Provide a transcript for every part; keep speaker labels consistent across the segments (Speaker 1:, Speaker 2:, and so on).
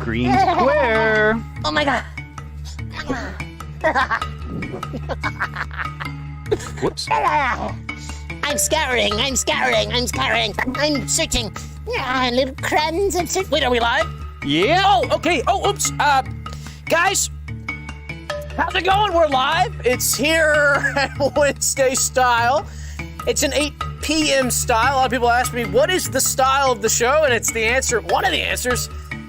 Speaker 1: Green square.
Speaker 2: Oh my god.
Speaker 1: Whoops.
Speaker 2: I'm scouring. I'm searching. Little crumbs and search. Wait, are we live?
Speaker 1: Yeah.
Speaker 2: Oh, okay. Oh, oops. Guys, how's it going? We're live. It's here at Wednesday style. It's an 8 p.m. style. A lot of people ask me, what is the style of the show? And it's the answer, one of the answers,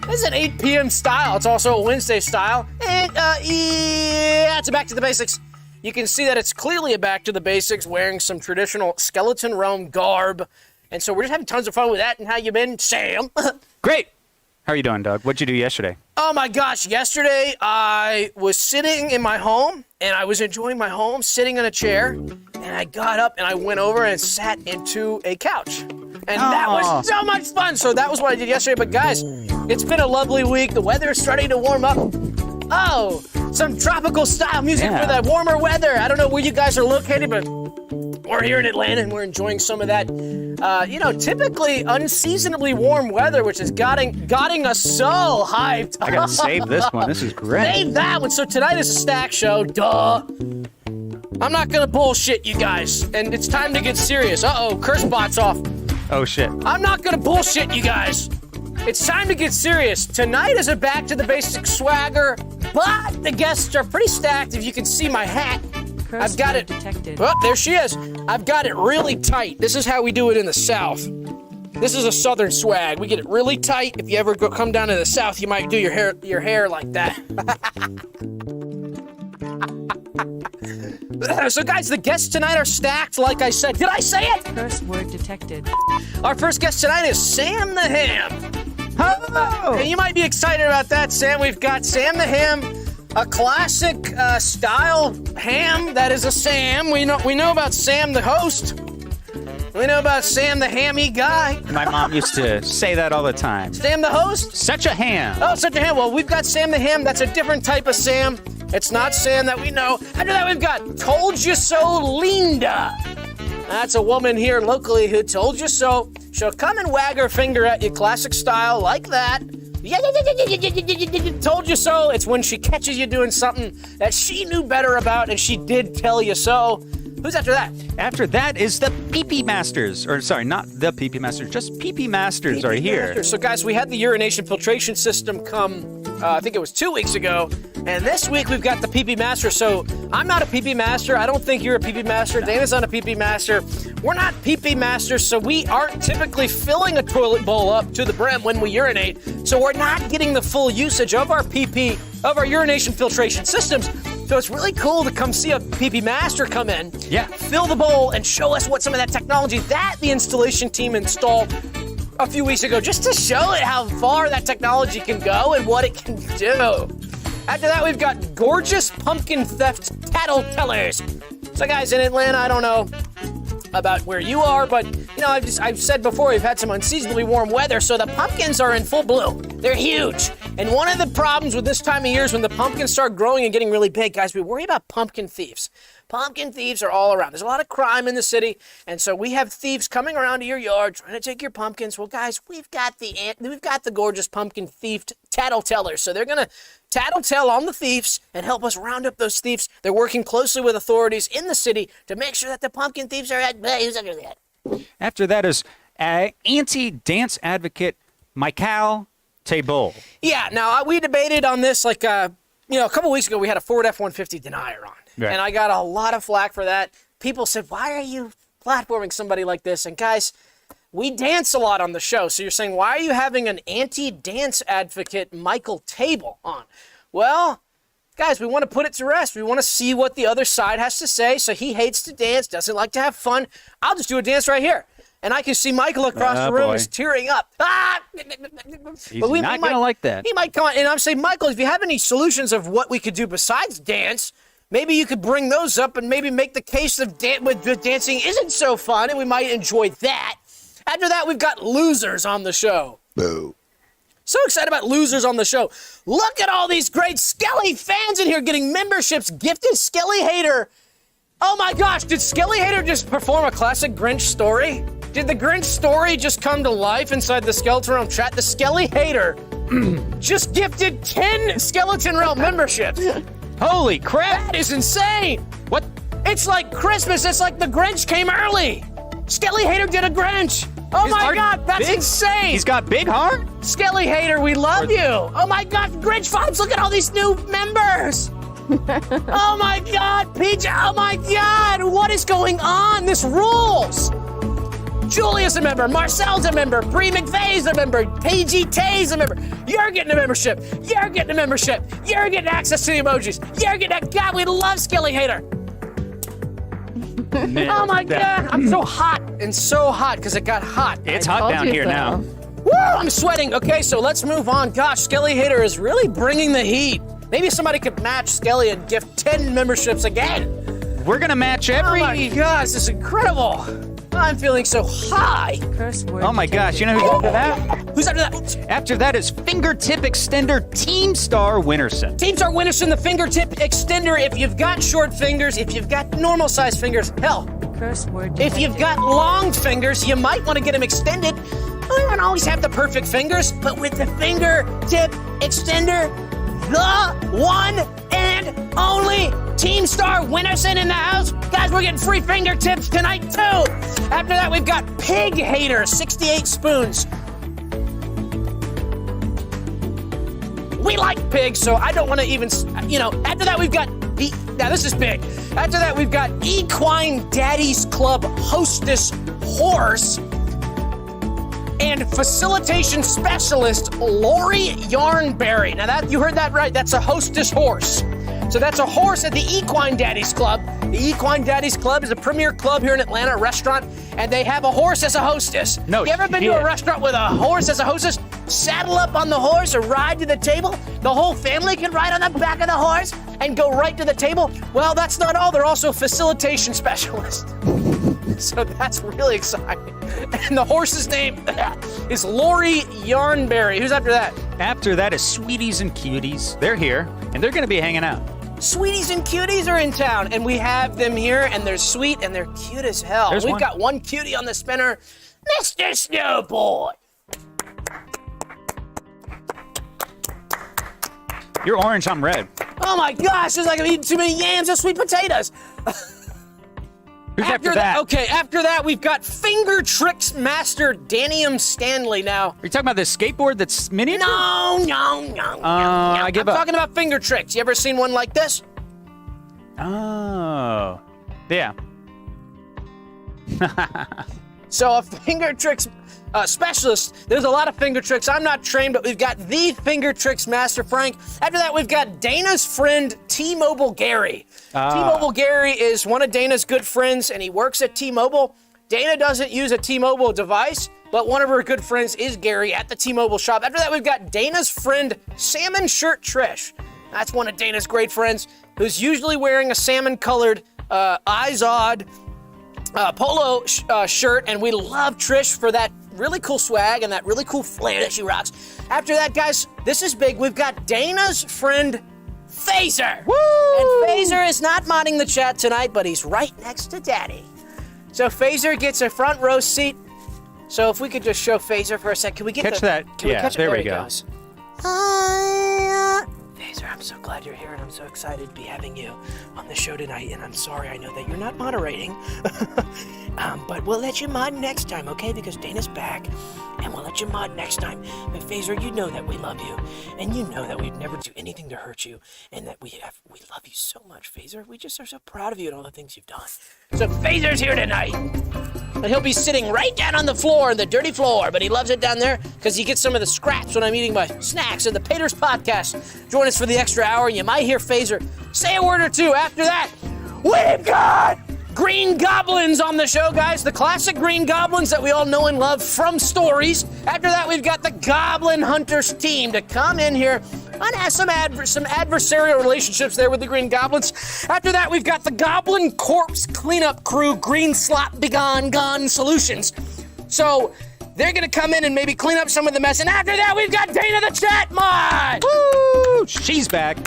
Speaker 2: is an 8 p.m. style. It's also a Wednesday style. And, yeah, it's a back to the basics. You can see that it's clearly a back to the basics, wearing some traditional skeleton realm garb. And so we're just having tons of fun with that. And how you been, Sam?
Speaker 1: Great. How are you doing, Doug? What'd you do yesterday?
Speaker 2: Oh my gosh, yesterday I was sitting in my home and I was enjoying my home, sitting in a chair, and I got up and I went over and sat into a couch. And that was so much fun. So that was what I did yesterday. But guys, it's been a lovely week. The weather is starting to warm up. Oh, some tropical style music for that warmer weather. I don't know where you guys are located, but we're here in Atlanta and we're enjoying some of that, typically unseasonably warm weather, which is getting us so hyped.
Speaker 1: I gotta save this one. This is great.
Speaker 2: Save that one. So tonight is a stack show. Duh. I'm not gonna bullshit you guys, and it's time to get serious. Uh-oh, curse bot's off.
Speaker 1: Oh, shit.
Speaker 2: I'm not gonna bullshit you guys. It's time to get serious. Tonight is a back to the basic swagger, but the guests are pretty stacked. If you can see my hat, I've got it detected. Oh, there she is. I've got it really tight. This is how we do it in the South. This is a Southern swag. We get it really tight. If you ever come down to the South, you might do your hair like that. So guys, the guests tonight are stacked, like I said. Did I say it?
Speaker 3: Curse word detected.
Speaker 2: Our first guest tonight is Sam the Ham.
Speaker 1: Hello.
Speaker 2: And you might be excited about that, Sam. We've got Sam the Ham, a classic style ham that is a Sam. We know about Sam the host. We know about Sam the hammy guy.
Speaker 1: My mom used to say that all the time.
Speaker 2: Sam the host?
Speaker 1: Such a ham.
Speaker 2: Oh, such a ham. Well, we've got Sam the Ham. That's a different type of Sam. It's not Sam that we know. After that, we've got Told You So Linda. That's a woman here locally who told you so. She'll come and wag her finger at you, classic style, like that. Told you so. It's when she catches you doing something that she knew better about, and she did tell you so. Who's after that?
Speaker 1: After that is the PP Masters. Or, sorry, not the PP Masters, just PP Masters are here.
Speaker 2: So, guys, we had the urination filtration system come, I think it was 2 weeks ago. And this week we've got the PP Master. So I'm not a PP Master. I don't think you're a PP Master. Dana's not a PP Master. We're not PP Masters, so we aren't typically filling a toilet bowl up to the brim when we urinate. So we're not getting the full usage of our PP, of our urination filtration systems. So it's really cool to come see a PP Master come in, fill the bowl, and show us what some of that technology that the installation team installed a few weeks ago, just to show it how far that technology can go and what it can do. After that, we've got gorgeous pumpkin theft tattletellers. So guys, in Atlanta, I don't know about where you are, but I've said before, we've had some unseasonably warm weather, so the pumpkins are in full bloom. They're huge. And one of the problems with this time of year is when the pumpkins start growing and getting really big, guys, we worry about pumpkin thieves. Pumpkin thieves are all around. There's a lot of crime in the city, and so we have thieves coming around to your yard trying to take your pumpkins. Well, guys, we've got the gorgeous pumpkin thief tattletellers. So they're gonna tattletale on the thieves and help us round up those thieves. They're working closely with authorities in the city to make sure that the pumpkin thieves are at. Who's under that?
Speaker 1: After that is anti-dance advocate Michael Table.
Speaker 2: Yeah. Now we debated on this a couple weeks ago. We had a Ford F-150 denier on. Right. And I got a lot of flack for that. People said, why are you platforming somebody like this? And guys, we dance a lot on the show. So you're saying, why are you having an anti-dance advocate Michael Table on? Well, guys, we want to put it to rest. We want to see what the other side has to say. So he hates to dance, doesn't like to have fun. I'll just do a dance right here. And I can see Michael across the room is tearing up.
Speaker 1: He's not going to like that.
Speaker 2: He might come on. And I'm saying, Michael, if you have any solutions of what we could do besides dance, maybe you could bring those up and maybe make the case of dancing isn't so fun, and we might enjoy that. After that, we've got losers on the show. Boo. So excited about losers on the show. Look at all these great Skelly fans in here getting memberships gifted. Skelly Hater. Oh my gosh, did Skelly Hater just perform a classic Grinch story? Did the Grinch story just come to life inside the Skeleton Realm chat? The Skelly Hater just gifted 10 Skeleton Realm memberships.
Speaker 1: Holy crap!
Speaker 2: That is insane.
Speaker 1: What?
Speaker 2: It's like Christmas. It's like the Grinch came early. Skelly Hater did a Grinch. Oh
Speaker 1: His
Speaker 2: my
Speaker 1: heart
Speaker 2: God, that's
Speaker 1: big?
Speaker 2: insane.
Speaker 1: He's got big heart?
Speaker 2: Skelly Hater, we love you. Oh my God, Grinch vibes. Look at all these new members. Oh my God, Peach. Oh my God, what is going on? This rules. Julia's a member, Marcel's a member, Bree McVeigh's a member, PG Tay's a member. You're getting a membership. You're getting a membership. You're getting access to the emojis. You're getting a God, we love Skelly Hater. Oh my God, I'm so hot and so hot because it got hot.
Speaker 1: It's hot down here now.
Speaker 2: Woo, I'm sweating. Okay, so let's move on. Gosh, Skelly Hater is really bringing the heat. Maybe somebody could match Skelly and gift 10 memberships again.
Speaker 1: We're gonna match every...
Speaker 2: Oh my gosh, this is incredible. I'm feeling so high.
Speaker 1: Oh my gosh, you know who's after that?
Speaker 2: Who's after that?
Speaker 1: After that is Fingertip Extender Team Star Winterson.
Speaker 2: Team Star Winterson, the fingertip extender. If you've got short fingers, if you've got normal size fingers, hell, if you've got long fingers, you might want to get them extended. You don't always have the perfect fingers, but with the fingertip extender, the one and only Team Star Winterson in the house. Guys, we're getting free fingertips tonight, too. After that, we've got Pig Hater, 68 spoons. We like pigs, so I don't want to even, after that, we've got, now this is big. After that, we've got Equine Daddies Club Hostess Horse and facilitation specialist Lori Yarnberry. Now that you heard that right, that's a hostess horse. So that's a horse at the Equine Daddies Club. The Equine Daddies Club is a premier club here in Atlanta, a restaurant, and they have a horse as a hostess.
Speaker 1: No,
Speaker 2: you ever been to a restaurant with a horse as a hostess? Saddle up on the horse or ride to the table. The whole family can ride on the back of the horse and go right to the table. Well, that's not all. They're also facilitation specialists. So that's really exciting. And the horse's name is Lori Yarnberry. Who's after that?
Speaker 1: After that is Sweeties and Cuties. They're here, and they're going to be hanging out.
Speaker 2: Sweeties and Cuties are in town, and we have them here, and they're sweet, and they're cute as hell. We've got one cutie on the spinner, Mr. Snowboy.
Speaker 1: You're orange, I'm red.
Speaker 2: Oh my gosh, it's like I'm eating too many yams and sweet potatoes.
Speaker 1: Who's after that?
Speaker 2: Okay, after that, we've got Finger Tricks Master Danium Stanley now.
Speaker 1: Are you talking about this skateboard that's mini?
Speaker 2: No.
Speaker 1: I give up.
Speaker 2: I'm talking about finger tricks. You ever seen one like this?
Speaker 1: Oh, yeah.
Speaker 2: So a finger tricks specialist, there's a lot of finger tricks. I'm not trained, but we've got the Finger Tricks Master Frank. After that, we've got Dana's friend, T-Mobile Gary. T-Mobile Gary is one of Dana's good friends, and he works at T-Mobile. Dana doesn't use a T-Mobile device, but one of her good friends is Gary at the T-Mobile shop. After that, we've got Dana's friend, Salmon Shirt Trish. That's one of Dana's great friends, who's usually wearing a salmon-colored, eyes-odd polo shirt, and we love Trish for that really cool swag and that really cool flair that she rocks. After that, guys, this is big. We've got Dana's friend, Phaser.
Speaker 1: Woo!
Speaker 2: And Phaser is not modding the chat tonight, but he's right next to Daddy. So Phaser gets a front row seat. So if we could just show Phaser for a sec. Can we get
Speaker 1: that?
Speaker 2: Can we catch it?
Speaker 1: There we
Speaker 2: he
Speaker 1: go.
Speaker 2: Goes. Phaser, I'm so glad you're here, and I'm so excited to be having you on the show tonight. And I'm sorry, I know that you're not moderating, but we'll let you mod next time, okay? Because Dana's back, and we'll let you mod next time. But Phaser, you know that we love you, and you know that we'd never do anything to hurt you, and that we love you so much, Phaser. We just are so proud of you and all the things you've done. So Phaser's here tonight. And he'll be sitting right down on the floor, the dirty floor, but he loves it down there because he gets some of the scraps when I'm eating my snacks in the Paters podcast. Join us for the extra hour, and you might hear Phaser say a word or two. After that, we've got Green Goblins on the show, guys. The classic Green Goblins that we all know and love from stories. After that, we've got the Goblin Hunters team to come in here and have some adversarial relationships there with the Green Goblins. After that, we've got the Goblin Corpse Cleanup Crew, Green Slop Begone Gone Solutions. So they're going to come in and maybe clean up some of the mess. And after that, we've got Dana the Chat Mod.
Speaker 1: Woo! She's back.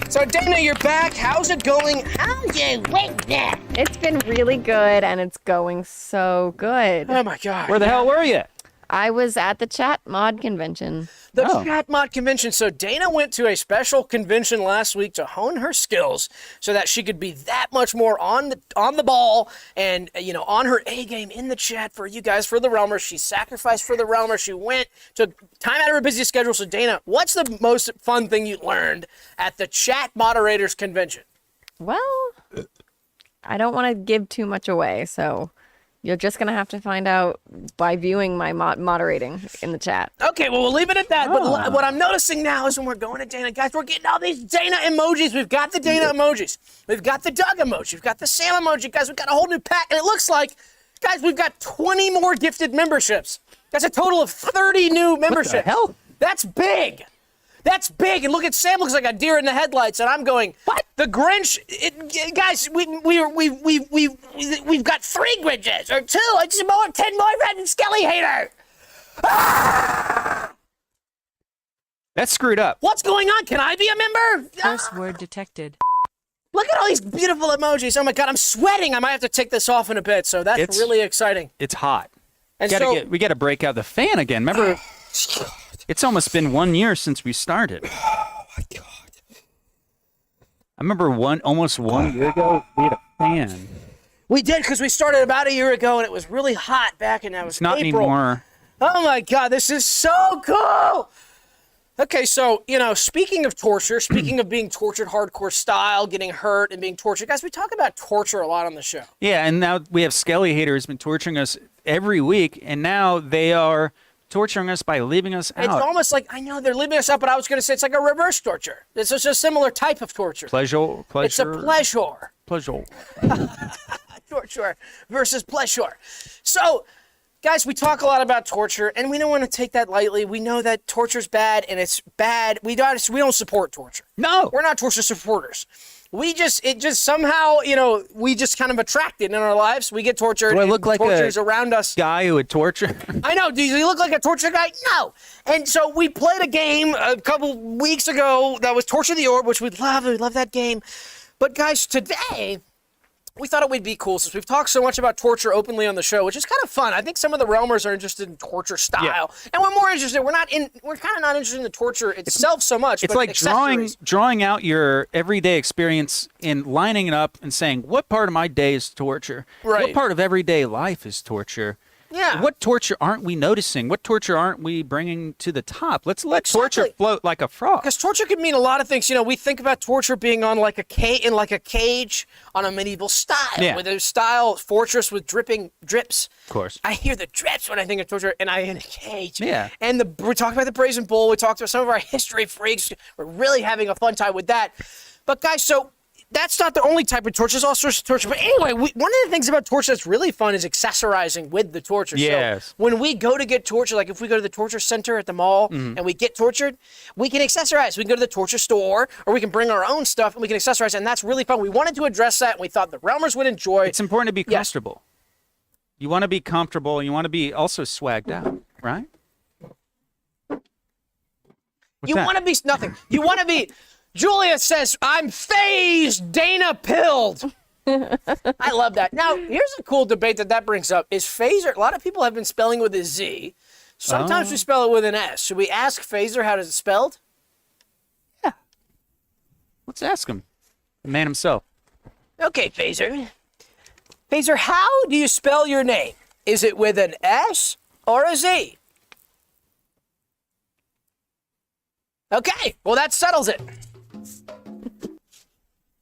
Speaker 2: So Dana, you're back. How's it going? How's it right now?
Speaker 3: It's been really good, and it's going so good.
Speaker 2: Oh my God.
Speaker 1: Where the hell were you?
Speaker 3: I was at the chat mod convention.
Speaker 2: The chat mod convention. So Dana went to a special convention last week to hone her skills so that she could be that much more on the ball and, on her A game in the chat for you guys, for the Realmers. She sacrificed for the Realmers. She took time out of her busy schedule. So Dana, what's the most fun thing you learned at the chat moderators convention?
Speaker 3: Well, I don't want to give too much away, so you're just going to have to find out by viewing my moderating in the chat.
Speaker 2: Okay, well, we'll leave it at that. But what I'm noticing now is when we're going to Dana, guys, we're getting all these Dana emojis. We've got the Dana emojis. We've got the Doug emoji. We've got the Sam emoji. Guys, we've got a whole new pack. And it looks like, guys, we've got 20 more gifted memberships. That's a total of 30 new memberships.
Speaker 1: What the hell?
Speaker 2: That's big. That's big. And look at Sam, looks like a deer in the headlights. And I'm going, what? The Grinch, guys, we've got 3 Grinches or 2. It's more 10 more Red and Skelly Hater. Ah!
Speaker 1: That's screwed up.
Speaker 2: What's going on? Can I be a member?
Speaker 4: First word detected.
Speaker 2: Look at all these beautiful emojis. Oh my God, I'm sweating. I might have to take this off in a bit. So that's really exciting.
Speaker 1: It's hot.
Speaker 2: And
Speaker 1: we got to break out the fan again. Remember, it's almost been 1 year since we started.
Speaker 2: Oh my God.
Speaker 1: I remember almost 1 year ago, we had a fan.
Speaker 2: We did, because we started about a year ago, and it was really hot back in that was
Speaker 1: It's not
Speaker 2: April.
Speaker 1: anymore.
Speaker 2: Oh my God, this is so cool. Okay, so, speaking of torture, speaking of being tortured hardcore style, getting hurt and being tortured, guys, we talk about torture a lot on the show.
Speaker 1: Yeah, and now we have Skelly Hater who's been torturing us every week, and now they are torturing us by leaving us out.
Speaker 2: It's almost like, I know they're leaving us out, but I was going to say it's like a reverse torture. It's just a similar type of torture.
Speaker 1: Pleasure.
Speaker 2: It's a pleasure.
Speaker 1: Pleasure.
Speaker 2: Torture versus pleasure. So, guys, we talk a lot about torture, and we don't want to take that lightly. We know that torture's bad, and it's bad. We don't support torture.
Speaker 1: No.
Speaker 2: We're not torture supporters. We just somehow, we just kind of attract it in our lives. We get tortured.
Speaker 1: Do I look like
Speaker 2: torture's around us?
Speaker 1: Guy who would torture?
Speaker 2: I know. Do you look like a torture guy? No. And so we played a game a couple weeks ago that was Torture the Orb, which we love. We love that game. But guys, today we thought it would be cool since we've talked so much about torture openly on the show, which is kind of fun. I think some of the Realmers are interested in torture style, and we're more interested. We're kind of not interested in the torture itself so much.
Speaker 1: It's
Speaker 2: but
Speaker 1: like drawing out your everyday experience and lining it up and saying, what part of my day is torture?
Speaker 2: Right.
Speaker 1: What part of everyday life is torture?
Speaker 2: Yeah.
Speaker 1: What torture aren't we noticing? What torture aren't we bringing to the top? Let's let torture float like a frog.
Speaker 2: Because torture could mean a lot of things. We think about torture being on like a cage on a medieval style, with a style fortress with drips.
Speaker 1: Of course.
Speaker 2: I hear the drips when I think of torture, and I'm in a cage.
Speaker 1: Yeah.
Speaker 2: And we talked about the Brazen Bull. We talked to some of our history freaks. We're really having a fun time with that. But guys, so that's not the only type of torture. There's all sorts of torture. But anyway, one of the things about torture that's really fun is accessorizing with the torture.
Speaker 1: Yes.
Speaker 2: So when we go to get tortured, like if we go to the torture center at the mall and we get tortured, we can accessorize. We can go to the torture store, or we can bring our own stuff and we can accessorize, and that's really fun. We wanted to address that, and we thought the Realmers would enjoy.
Speaker 1: It's important to be comfortable. You want to be comfortable, and you want to be also swagged out, right?
Speaker 2: You want to be nothing. You want to be... Julia says, I'm phased, Dana pilled. I love that. Now, here's a cool debate that brings up. Is phaser, a lot of people have been spelling with a Z. Sometimes we spell it with an S. Should we ask phaser how is it spelled?
Speaker 1: Yeah. Let's ask him. The man himself.
Speaker 2: Okay, phaser. Phaser, how do you spell your name? Is it with an S or a Z? Okay, well, that settles it.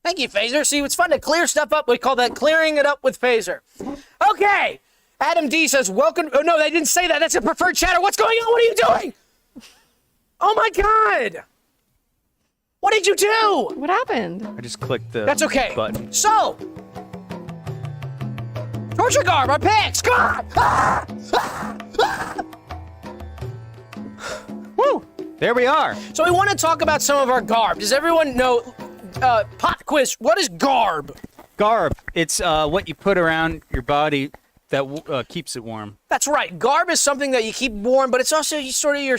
Speaker 2: Thank you, Phaser. See, it's fun to clear stuff up. We call that clearing it up with Phaser. Okay. Adam D says, welcome. Oh, no, they didn't say that. That's a preferred chatter. What's going on? What are you doing? Oh, my God. What did you do?
Speaker 3: What happened?
Speaker 1: I just clicked the
Speaker 2: That's okay.
Speaker 1: button.
Speaker 2: So, torture garb, our pants. God. Ah! Ah! Ah!
Speaker 1: Woo. There we are.
Speaker 2: So we want to talk about some of our garb. Does everyone know, pop quiz, what is garb?
Speaker 1: Garb. It's what you put around your body that keeps it warm.
Speaker 2: That's right. Garb is something that you keep warm, but it's also sort of your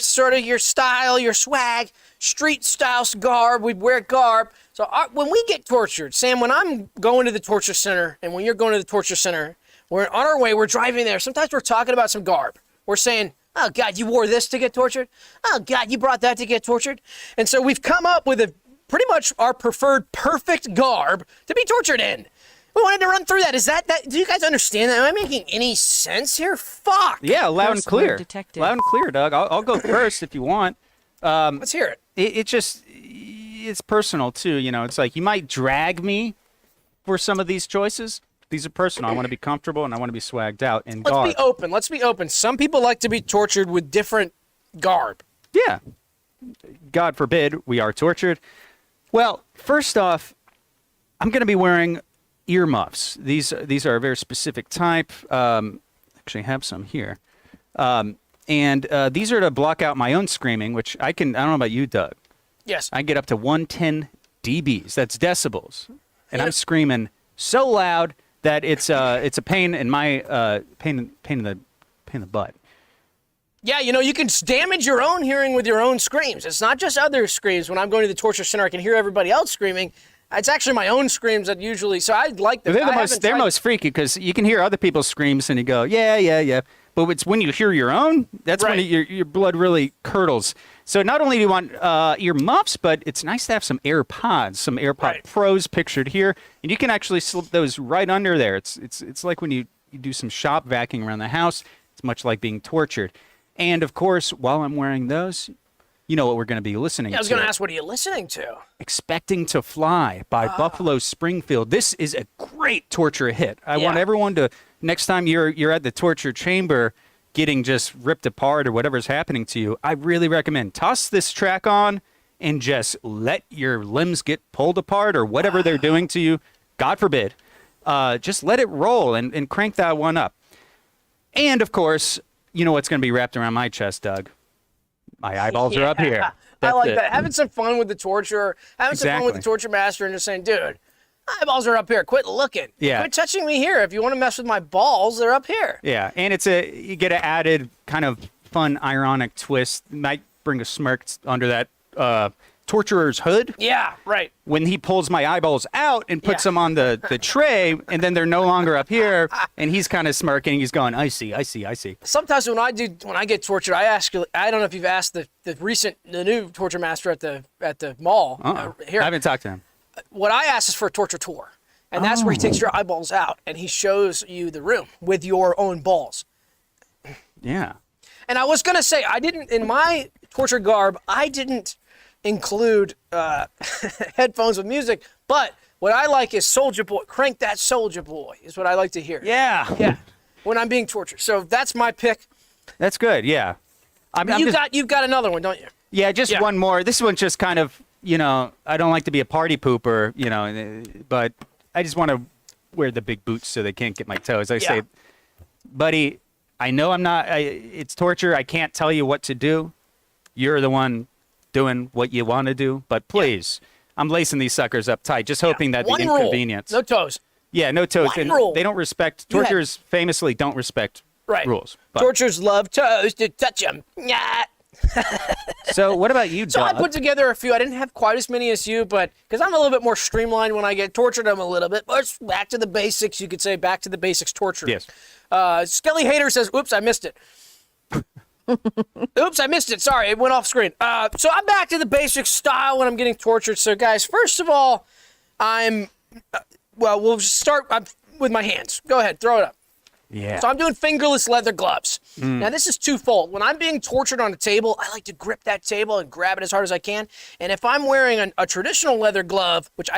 Speaker 2: style, your swag, street style garb. We wear garb. So when we get tortured, Sam, when I'm going to the torture center, and when you're going to the torture center, we're on our way, we're driving there. Sometimes we're talking about some garb. We're saying, Oh, God, you wore this to get tortured? Oh, God, you brought that to get tortured? And so we've come up with pretty much our preferred perfect garb to be tortured in. We wanted to run through that. Is that do you guys understand that? Am I making any sense here? Fuck.
Speaker 1: Yeah, loud and
Speaker 4: First word
Speaker 1: clear.
Speaker 4: detected.
Speaker 1: Loud and clear, Doug. I'll go first if you want.
Speaker 2: Let's hear it.
Speaker 1: It's personal too. You know, it's like you might drag me for some of these choices. These are personal. I want to be comfortable and I want to be swagged out. And
Speaker 2: Let's be open. Let's be open. Some people like to be tortured with different garb.
Speaker 1: Yeah. God forbid we are tortured. Well, first off, I'm going to be wearing earmuffs. These are a very specific type. Actually, I have some here. And these are to block out my own screaming, which I don't know about you, Doug.
Speaker 2: Yes.
Speaker 1: I get up to 110 dBs. That's decibels. And I'm screaming so loud that it's a pain in my pain in the butt.
Speaker 2: Yeah, you know, you can damage your own hearing with your own screams. It's not just other screams. When I'm going to the torture center, I can hear everybody else screaming. It's actually my own screams that usually. So I like them.
Speaker 1: They're most freaky because you can hear other people's screams and you go, yeah. But it's when you hear your own, that's when your blood really curdles. So not only do you want ear muffs, but it's nice to have some AirPods, some AirPod Pros pictured here, and you can actually slip those right under there. It's like when you do some shop vacuuming around the house. It's much like being tortured. And of course, while I'm wearing those, you know what we're going to be listening to.
Speaker 2: I was going to ask, what are you listening to?
Speaker 1: Expecting to Fly by Buffalo Springfield. This is a great torture hit. I want everyone to, next time you're at the torture chamber getting just ripped apart or whatever's happening to you, I really recommend toss this track on and just let your limbs get pulled apart or whatever they're doing to you. God forbid. Just let it roll and crank that one up. And of course, you know what's going to be wrapped around my chest, Doug? My eyeballs are up here.
Speaker 2: I like
Speaker 1: it.
Speaker 2: that. Having some fun with the torturer, having some fun with the torture master, and just saying, dude, eyeballs are up here. Quit looking.
Speaker 1: Yeah.
Speaker 2: Quit touching me here. If you want to mess with my balls, they're up here.
Speaker 1: Yeah, and you get an added kind of fun, ironic twist. Might bring a smirk under that torturer's hood.
Speaker 2: Yeah, right.
Speaker 1: When he pulls my eyeballs out and puts them on the tray, and then they're no longer up here, and he's kind of smirking. He's going, I see.
Speaker 2: Sometimes when I get tortured, I ask. I don't know if you've asked the new torture master at the mall here.
Speaker 1: I haven't talked to him.
Speaker 2: What I ask is for a torture tour, and that's where he takes your eyeballs out and he shows you the room with your own balls.
Speaker 1: Yeah.
Speaker 2: And I was gonna say, I didn't in my torture garb. I didn't include headphones with music, but what I like is Soulja Boy. Crank that Soulja Boy is what I like to hear.
Speaker 1: Yeah.
Speaker 2: When I'm being tortured. So that's my pick.
Speaker 1: That's good. Yeah.
Speaker 2: You've got another one, don't you?
Speaker 1: Yeah, just one more. This one's just kind of, I don't like to be a party pooper, but I just want to wear the big boots so they can't get my toes. I say, buddy, I know it's torture. I can't tell you what to do. You're the one doing what you want to do, but please, I'm lacing these suckers up tight, just hoping that
Speaker 2: One
Speaker 1: the
Speaker 2: rule.
Speaker 1: inconvenience.
Speaker 2: No toes.
Speaker 1: Yeah, no toes.
Speaker 2: One
Speaker 1: And
Speaker 2: rule.
Speaker 1: they don't respect, torturers famously don't respect rules. But.
Speaker 2: Torturers love toes to touch them. Yeah.
Speaker 1: So what about you, Doug?
Speaker 2: So I put together a few. I didn't have quite as many as you, but because I'm a little bit more streamlined when I get tortured, I'm a little bit more back to the basics. You could say back to the basics torture.
Speaker 1: Yes.
Speaker 2: Skelly Hater says, oops, I missed it. Oops, I missed it. Sorry, it went off screen. So I'm back to the basic style when I'm getting tortured. So guys, first of all, we'll start with my hands. Go ahead, throw it up.
Speaker 1: Yeah.
Speaker 2: So I'm doing fingerless leather gloves. Now this is twofold. When I'm being tortured on a table, I like to grip that table and grab it as hard as I can. And if I'm wearing a traditional leather glove, which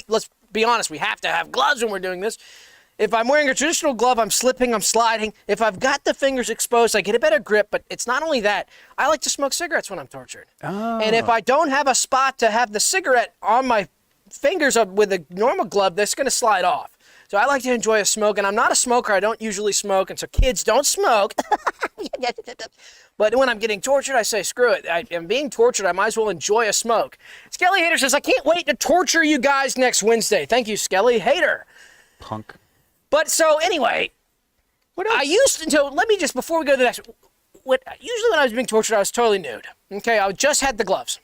Speaker 2: let's be honest, we have to have gloves when we're doing this. If I'm wearing a traditional glove, I'm slipping, I'm sliding. If I've got the fingers exposed, I get a better grip, but it's not only that. I like to smoke cigarettes when I'm tortured.
Speaker 1: Oh.
Speaker 2: And if I don't have a spot to have the cigarette on my fingers with a normal glove, that's going to slide off. So I like to enjoy a smoke, and I'm not a smoker. I don't usually smoke, and so kids don't smoke. But when I'm getting tortured, I say, screw it. I'm being tortured. I might as well enjoy a smoke. Skelly Hater says, I can't wait to torture you guys next Wednesday. Thank you, Skelly Hater.
Speaker 1: Punk.
Speaker 2: But so anyway,
Speaker 1: What else?
Speaker 2: let me just, before we go to the next, usually when I was being tortured, I was totally nude. Okay, I just had the gloves.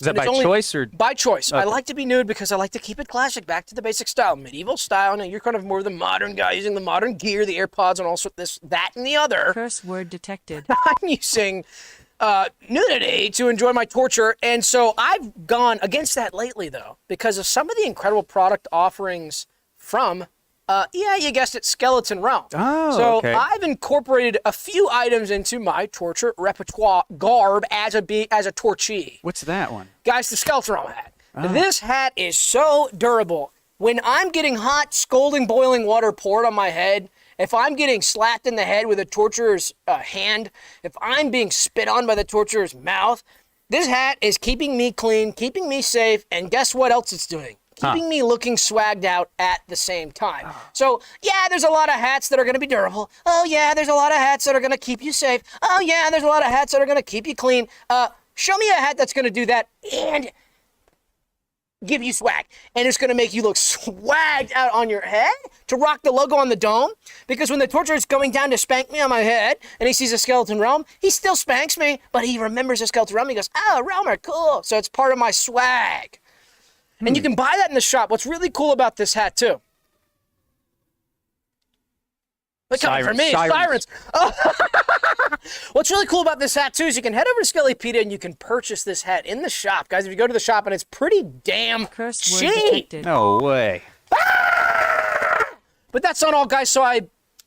Speaker 1: Is that
Speaker 2: And it's
Speaker 1: by
Speaker 2: only-
Speaker 1: choice or?
Speaker 2: By choice. I
Speaker 1: Okay.
Speaker 2: like to be nude because I like to keep it classic, back to the basic style, medieval style. Now you're kind of more the modern guy using the modern gear, the AirPods, and also this, that, and the other.
Speaker 4: Curse word detected.
Speaker 2: I'm using nudity to enjoy my torture, and so I've gone against that lately, though, because of some of the incredible product offerings from, yeah, you guessed it, Skeleton Realm.
Speaker 1: Oh,
Speaker 2: so
Speaker 1: okay.
Speaker 2: I've incorporated a few items into my torture repertoire garb as a torchie.
Speaker 1: What's that one?
Speaker 2: Guys, the Skeleton Realm hat. This hat is so durable. When I'm getting hot, scalding, boiling water poured on my head, if I'm getting slapped in the head with a torturer's hand, if I'm being spit on by the torturer's mouth, this hat is keeping me clean, keeping me safe, and guess what else it's doing? Keeping me looking swagged out at the same time. So, yeah, there's a lot of hats that are going to be durable. Oh, yeah, there's a lot of hats that are going to keep you safe. Oh, yeah, there's a lot of hats that are going to keep you clean. Show me a hat that's going to do that and give you swag. And it's going to make you look swagged out on your head to rock the logo on the dome. Because when the torturer is going down to spank me on my head and he sees a Skeleton Realm, he still spanks me, but he remembers a Skeleton Realm. He goes, oh, Realmer, cool. So it's part of my swag. And you can buy that in the shop. What's really cool about this hat, too. Look coming for me, sirens. Oh. What's really cool about this hat, too, is you can head over to Skellypedia and you can purchase this hat in the shop. Guys, if you go to the shop, and it's pretty damn
Speaker 4: Curse word
Speaker 2: cheap.
Speaker 4: detected.
Speaker 1: No way.
Speaker 2: But that's not all, guys. So I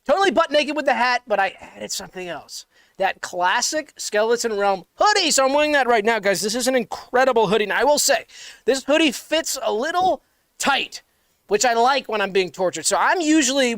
Speaker 2: totally butt naked with the hat, but I added something else. That classic Skeleton Realm hoodie. So I'm wearing that right now, guys. This is an incredible hoodie. And I will say, this hoodie fits a little tight, which I like when I'm being tortured. So I'm usually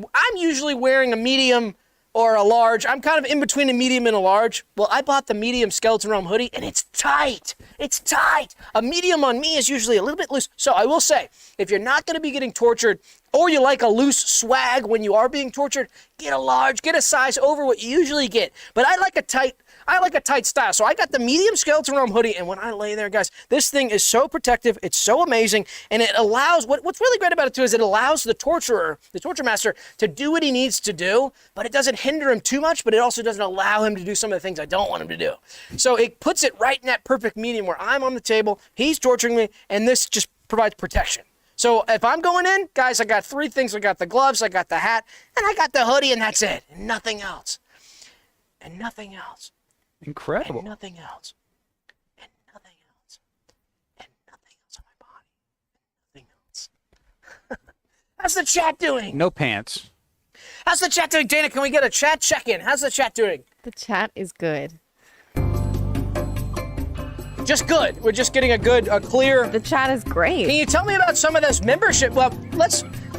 Speaker 2: wearing a medium or a large. I'm kind of in between a medium and a large. Well, I bought the medium Skeleton Realm hoodie, and it's tight. It's tight. A medium on me is usually a little bit loose. So I will say, if you're not going to be getting tortured, or you like a loose swag when you are being tortured, get a large, get a size over what you usually get. But I like a tight style. So I got the medium Skeleton Realm hoodie, and when I lay there, guys, this thing is so protective, it's so amazing, and it allows, what's really great about it too is it allows the torturer, the torture master, to do what he needs to do, but it doesn't hinder him too much, but it also doesn't allow him to do some of the things I don't want him to do. So it puts it right in that perfect medium where I'm on the table, he's torturing me, and this just provides protection. So if I'm going in, guys, I got three things. I got the gloves, I got the hat, and I got the hoodie, and that's it. And nothing else. And nothing else.
Speaker 1: Incredible.
Speaker 2: And nothing else. And nothing else. And nothing else on my body. Nothing else. How's the chat doing?
Speaker 1: No pants.
Speaker 2: How's the chat doing? Dana, can we get a chat check-in? How's the chat doing?
Speaker 3: The chat is good.
Speaker 2: Just good. We're just getting a clear...
Speaker 3: The chat is great.
Speaker 2: Can you tell me about some of this membership? Well,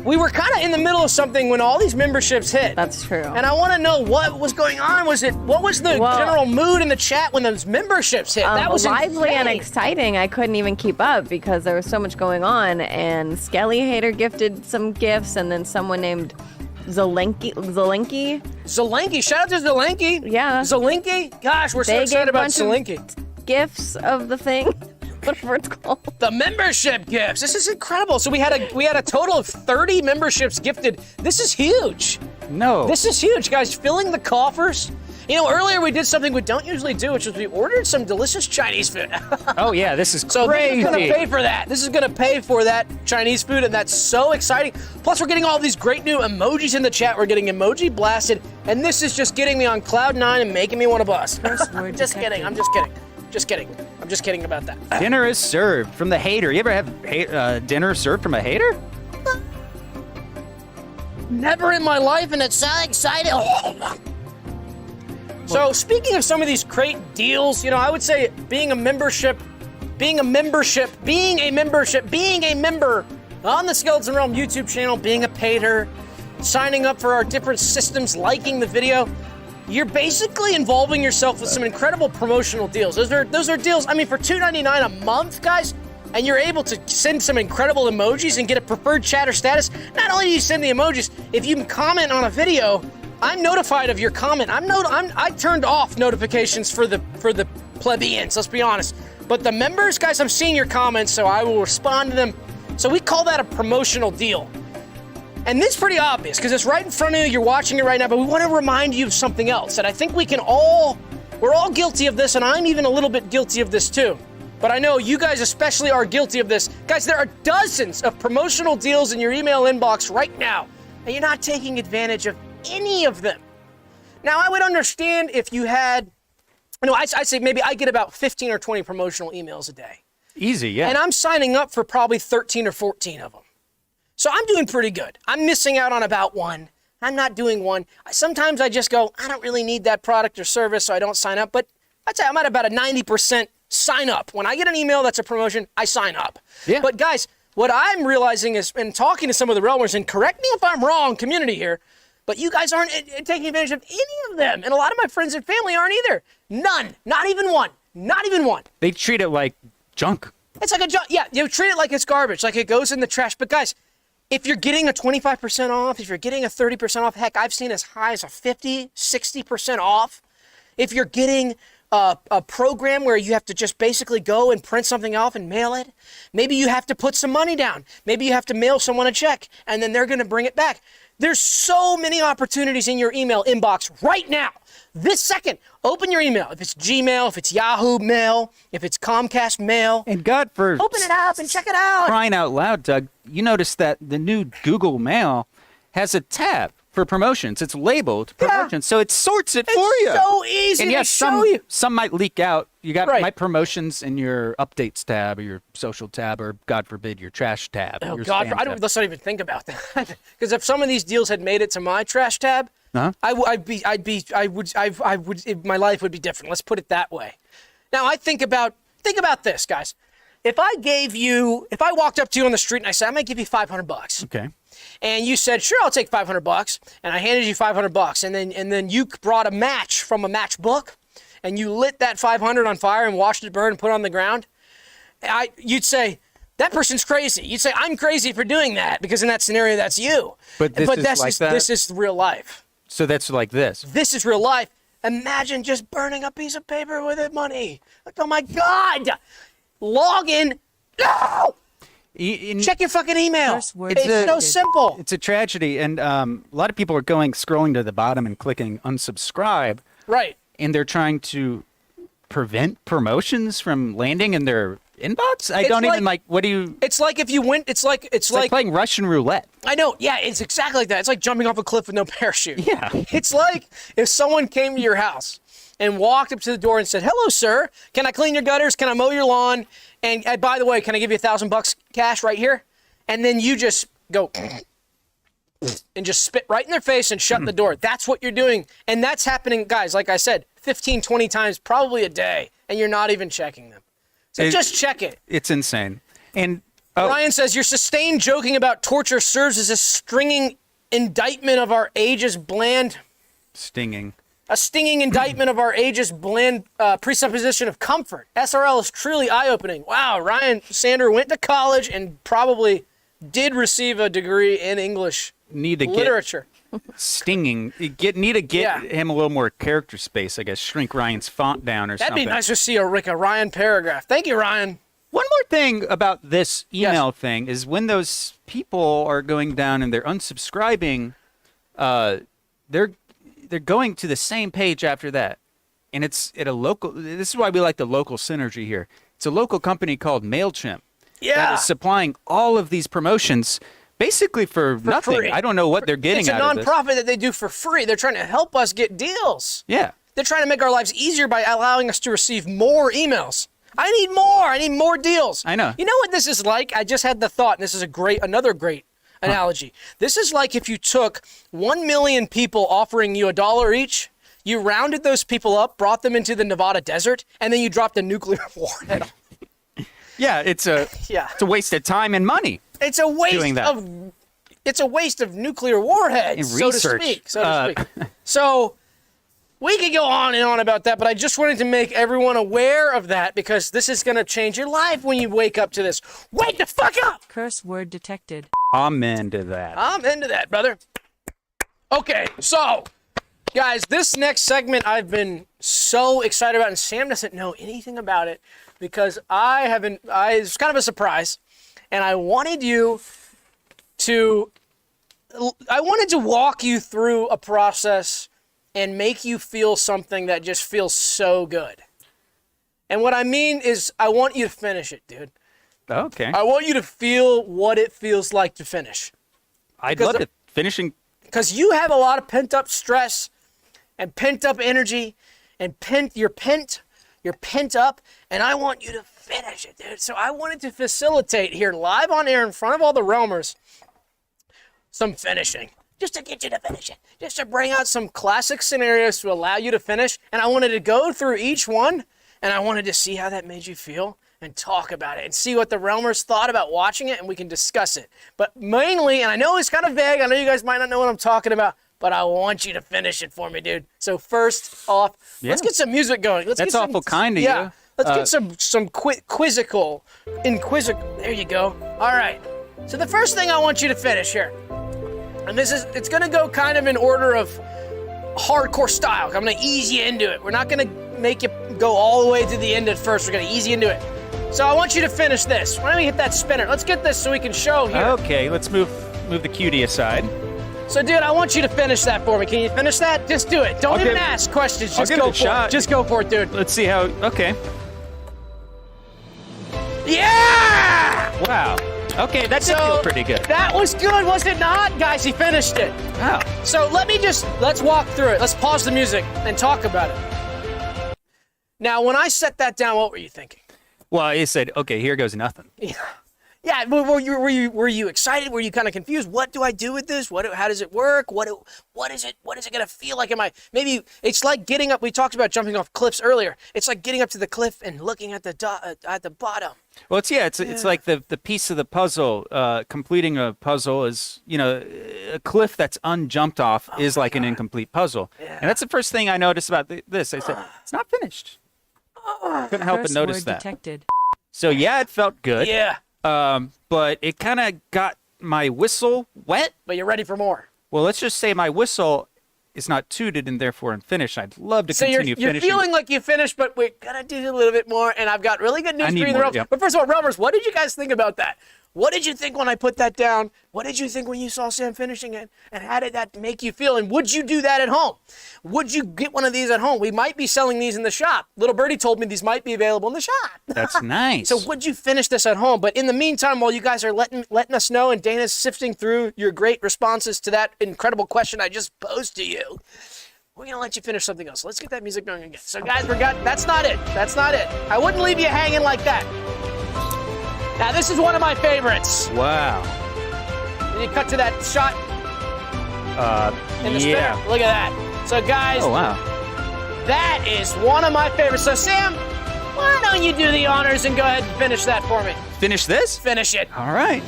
Speaker 2: we were kind of in the middle of something when all these memberships hit.
Speaker 3: That's true.
Speaker 2: And I want to know what was going on. What was the general mood in the chat when those memberships hit? That was
Speaker 3: lively and
Speaker 2: insane.
Speaker 3: exciting. I couldn't even keep up because there was so much going on. And Skelly Hater gifted some gifts, and then someone named Zelenki.
Speaker 2: Shout out to Zelenki.
Speaker 3: Yeah.
Speaker 2: Zelenki. Gosh, we're so
Speaker 3: They
Speaker 2: excited
Speaker 3: gave a
Speaker 2: about
Speaker 3: bunch of
Speaker 2: Zelenki.
Speaker 3: Gifts of the thing, whatever it's called.
Speaker 2: The membership gifts. This is incredible. So we had a total of 30 memberships gifted. This is huge.
Speaker 1: No.
Speaker 2: This is huge, guys. Filling the coffers. You know, earlier we did something we don't usually do, which was we ordered some delicious Chinese food.
Speaker 1: Oh yeah, this is
Speaker 2: So
Speaker 1: crazy.
Speaker 2: this is going to pay for that. This is going to pay for that Chinese food, and that's so exciting. Plus, we're getting all these great new emojis in the chat. We're getting emoji blasted, and this is just getting me on cloud 9 and making me want to bust.
Speaker 4: word
Speaker 2: Just kidding. I'm just kidding. Just kidding. I'm just kidding about that.
Speaker 1: Dinner is served from the hater. You ever have dinner served from a hater?
Speaker 2: Never in my life, and it's so exciting. So speaking of some of these great deals, you know, I would say being a member on the Skeleton Realm YouTube channel, being a pater, signing up for our different systems, liking the video, you're basically involving yourself with some incredible promotional deals. Those are deals, I mean, for $2.99 a month, guys, and you're able to send some incredible emojis and get a preferred chatter status. Not only do you send the emojis, if you comment on a video, I'm notified of your comment. I turned off notifications for the plebeians, let's be honest. But the members, guys, I'm seeing your comments, so I will respond to them. So we call that a promotional deal. And this is pretty obvious because it's right in front of you, you're watching it right now, but we want to remind you of something else. And I think we're all guilty of this, and I'm even a little bit guilty of this too. but I know you guys especially are guilty of this. Guys, there are dozens of promotional deals in your email inbox right now, and you're not taking advantage of any of them. Now, I would understand if you had, I say maybe I get about 15 or 20 promotional emails a day.
Speaker 1: Easy, yeah.
Speaker 2: And I'm signing up for probably 13 or 14 of them. So I'm doing pretty good. I'm missing out on about one. I'm not doing one. Sometimes I just go, I don't really need that product or service, so I don't sign up. But I'd say I'm at about a 90% sign up. When I get an email that's a promotion, I sign up.
Speaker 1: Yeah.
Speaker 2: But guys, what I'm realizing is, and talking to some of the realmers, and correct me if I'm wrong, community here, but you guys aren't taking advantage of any of them. And a lot of my friends and family aren't either. None. Not even one. Not even one.
Speaker 1: They treat it like junk.
Speaker 2: It's like a junk. Yeah, you treat it like it's garbage, like it goes in the trash. But guys, if you're getting a 25% off, if you're getting a 30% off, heck, I've seen as high as a 50, 60% off. If you're getting a program where you have to just basically go and print something off and mail it, maybe you have to put some money down. Maybe you have to mail someone a check, and then they're going to bring it back. There's so many opportunities in your email inbox right now. This second, open your email. If it's Gmail, if it's Yahoo Mail, if it's Comcast Mail.
Speaker 1: And God, for
Speaker 2: open it up and check it out.
Speaker 1: crying out loud, Doug, you notice that the new Google Mail has a tab for promotions. It's labeled promotions, so it sorts it for you.
Speaker 2: It's so easy
Speaker 1: and
Speaker 2: to
Speaker 1: yes,
Speaker 2: show you.
Speaker 1: some might leak out. You got
Speaker 2: Right.
Speaker 1: my promotions in your updates tab or your social tab or, God forbid, your trash tab.
Speaker 2: Oh
Speaker 1: your
Speaker 2: God,
Speaker 1: spam tab.
Speaker 2: let's not even think about that. Because if some of these deals had made it to my trash tab, my life would be different. Let's put it that way. Now think about this, guys. If I walked up to you on the street and I said, I'm going to give you $500.
Speaker 1: Okay.
Speaker 2: And you said, sure, I'll take $500. And I handed you $500. And then you brought a match from a matchbook and you lit that 500 on fire and watched it burn and put it on the ground. You'd say, that person's crazy. You'd say, I'm crazy for doing that, because in that scenario, that's you.
Speaker 1: But
Speaker 2: this is real life.
Speaker 1: So that's like this.
Speaker 2: This is real life. Imagine just burning a piece of paper with it money. Like, oh my God. Log in. No! Check your fucking email. It's so simple.
Speaker 1: It's a tragedy, and a lot of people are scrolling to the bottom and clicking unsubscribe.
Speaker 2: Right.
Speaker 1: And they're trying to prevent promotions from landing in their inbox. What do you?
Speaker 2: It's like if you went. It's like
Speaker 1: playing Russian roulette.
Speaker 2: I know. Yeah, it's exactly like that. It's like jumping off a cliff with no parachute.
Speaker 1: Yeah.
Speaker 2: It's like if someone came to your house and walked up to the door and said, "Hello, sir. Can I clean your gutters? Can I mow your lawn? And by the way, can I give you $1,000 cash right here?" And then you just go and just spit right in their face and shut the door. That's what you're doing. And that's happening, guys, like I said, 15, 20 times probably a day, and you're not even checking them. So just check it.
Speaker 1: It's insane. And
Speaker 2: Ryan says, your sustained joking about torture serves as a stinging indictment of our age's bland...
Speaker 1: Stinging.
Speaker 2: A stinging indictment of our age's bland presupposition of comfort. SRL is truly eye-opening. Wow, Ryan Sander went to college and probably did receive a degree in English literature.
Speaker 1: Stinging. Need to get him a little more character space, I guess. Shrink Ryan's font down or something.
Speaker 2: That'd be nice to see a Ryan paragraph. Thank you, Ryan.
Speaker 1: One more thing about this email thing is when those people are going down and they're unsubscribing, they're going to the same page after that. And it's at a local, this is why we like the local synergy here. It's a local company called MailChimp that is supplying all of these promotions basically for nothing.
Speaker 2: Free.
Speaker 1: I don't know what they're getting out of this.
Speaker 2: It's a nonprofit that they do for free. They're trying to help us get deals.
Speaker 1: Yeah.
Speaker 2: They're trying to make our lives easier by allowing us to receive more emails. I need more. I need more deals.
Speaker 1: I know.
Speaker 2: You know what this is like? I just had the thought, and this is another great analogy. This is like if you took 1 million people offering you $1 each, you rounded those people up, brought them into the Nevada desert, and then you dropped a nuclear warhead on them.
Speaker 1: Yeah, it's a waste of time and money.
Speaker 2: It's a waste of nuclear warheads, so to speak. So we could go on and on about that, but I just wanted to make everyone aware of that, because this is going to change your life when you wake up to this. Wake the fuck up!
Speaker 4: Curse word detected.
Speaker 1: I'm into that.
Speaker 2: I'm into that, brother. Okay, so guys, this next segment I've been so excited about, and Sam doesn't know anything about it because it's kind of a surprise, and I wanted to walk you through a process and make you feel something that just feels so good. And what I mean is I want you to finish it, dude.
Speaker 1: Okay.
Speaker 2: I want you to feel what it feels like to finish.
Speaker 1: I'd love to finishing.
Speaker 2: Because you have a lot of pent-up stress and pent-up energy and you're pent up, and I want you to finish it, dude. So I wanted to facilitate here live on air in front of all the Realmers some finishing. Just to get you to finish it. Just to bring out some classic scenarios to allow you to finish. And I wanted to go through each one, and I wanted to see how that made you feel and talk about it and see what the Realmers thought about watching it, and we can discuss it. But mainly, and I know it's kind of vague, I know you guys might not know what I'm talking about, but I want you to finish it for me, dude. So first off, let's get some music going. Let's
Speaker 1: That's
Speaker 2: get some,
Speaker 1: awful kind of you.
Speaker 2: Let's get some quizzical. There you go. All right. So the first thing I want you to finish here, and it's going to go kind of in order of hardcore style. I'm going to ease you into it. We're not going to make you go all the way to the end at first. We're going to ease you into it. So I want you to finish this. Why don't we hit that spinner? Let's get this so we can show here.
Speaker 1: Okay, let's move the cutie aside.
Speaker 2: So, dude, I want you to finish that for me. Can you finish that? Just do it. Don't even ask questions. Just go for it. Just go for it, dude.
Speaker 1: Let's see how. Okay.
Speaker 2: Yeah!
Speaker 1: Wow. Okay, that did feel pretty good.
Speaker 2: That was good, was it not? Guys, he finished it.
Speaker 1: Wow.
Speaker 2: So let's walk through it. Let's pause the music and talk about it. Now, when I set that down, what were you thinking?
Speaker 1: Well, he said, okay, here goes nothing.
Speaker 2: Yeah. Were you excited? Were you kind of confused? What do I do with this? How does it work? What is it gonna feel like? Maybe it's like getting up. We talked about jumping off cliffs earlier. It's like getting up to the cliff and looking at the bottom.
Speaker 1: Well, it's like the piece of the puzzle. Completing a puzzle is, a cliff that's unjumped off is like an incomplete puzzle. Yeah. And that's the first thing I noticed about this. I said, it's not finished. Couldn't help but notice that. Detected. So yeah, it felt good.
Speaker 2: Yeah.
Speaker 1: But it kind of got my whistle wet.
Speaker 2: But you're ready for more.
Speaker 1: Well, let's just say my whistle is not tooted and therefore unfinished. I'd love to continue finishing.
Speaker 2: You're feeling like you finished, but we're going to do a little bit more, and I've got really good news for you in the Realmers. But first of all, Realmers, what did you guys think about that? What did you think when I put that down? What did you think when you saw Sam finishing it? And how did that make you feel? And would you do that at home? Would you get one of these at home? We might be selling these in the shop. Little Birdie told me these might be available in the shop.
Speaker 1: That's nice.
Speaker 2: So would you finish this at home? But in the meantime, while you guys are letting us know and Dana's sifting through your great responses to that incredible question I just posed to you, we're going to let you finish something else. Let's get that music going again. So guys, that's not it. That's not it. I wouldn't leave you hanging like that. Now, this is one of my favorites.
Speaker 1: Wow.
Speaker 2: Can you cut to that shot? In the spinner? Look at that. So, guys, that is one of my favorites. So, Sam, why don't you do the honors and go ahead and finish that for me?
Speaker 1: Finish this?
Speaker 2: Finish it.
Speaker 1: All right.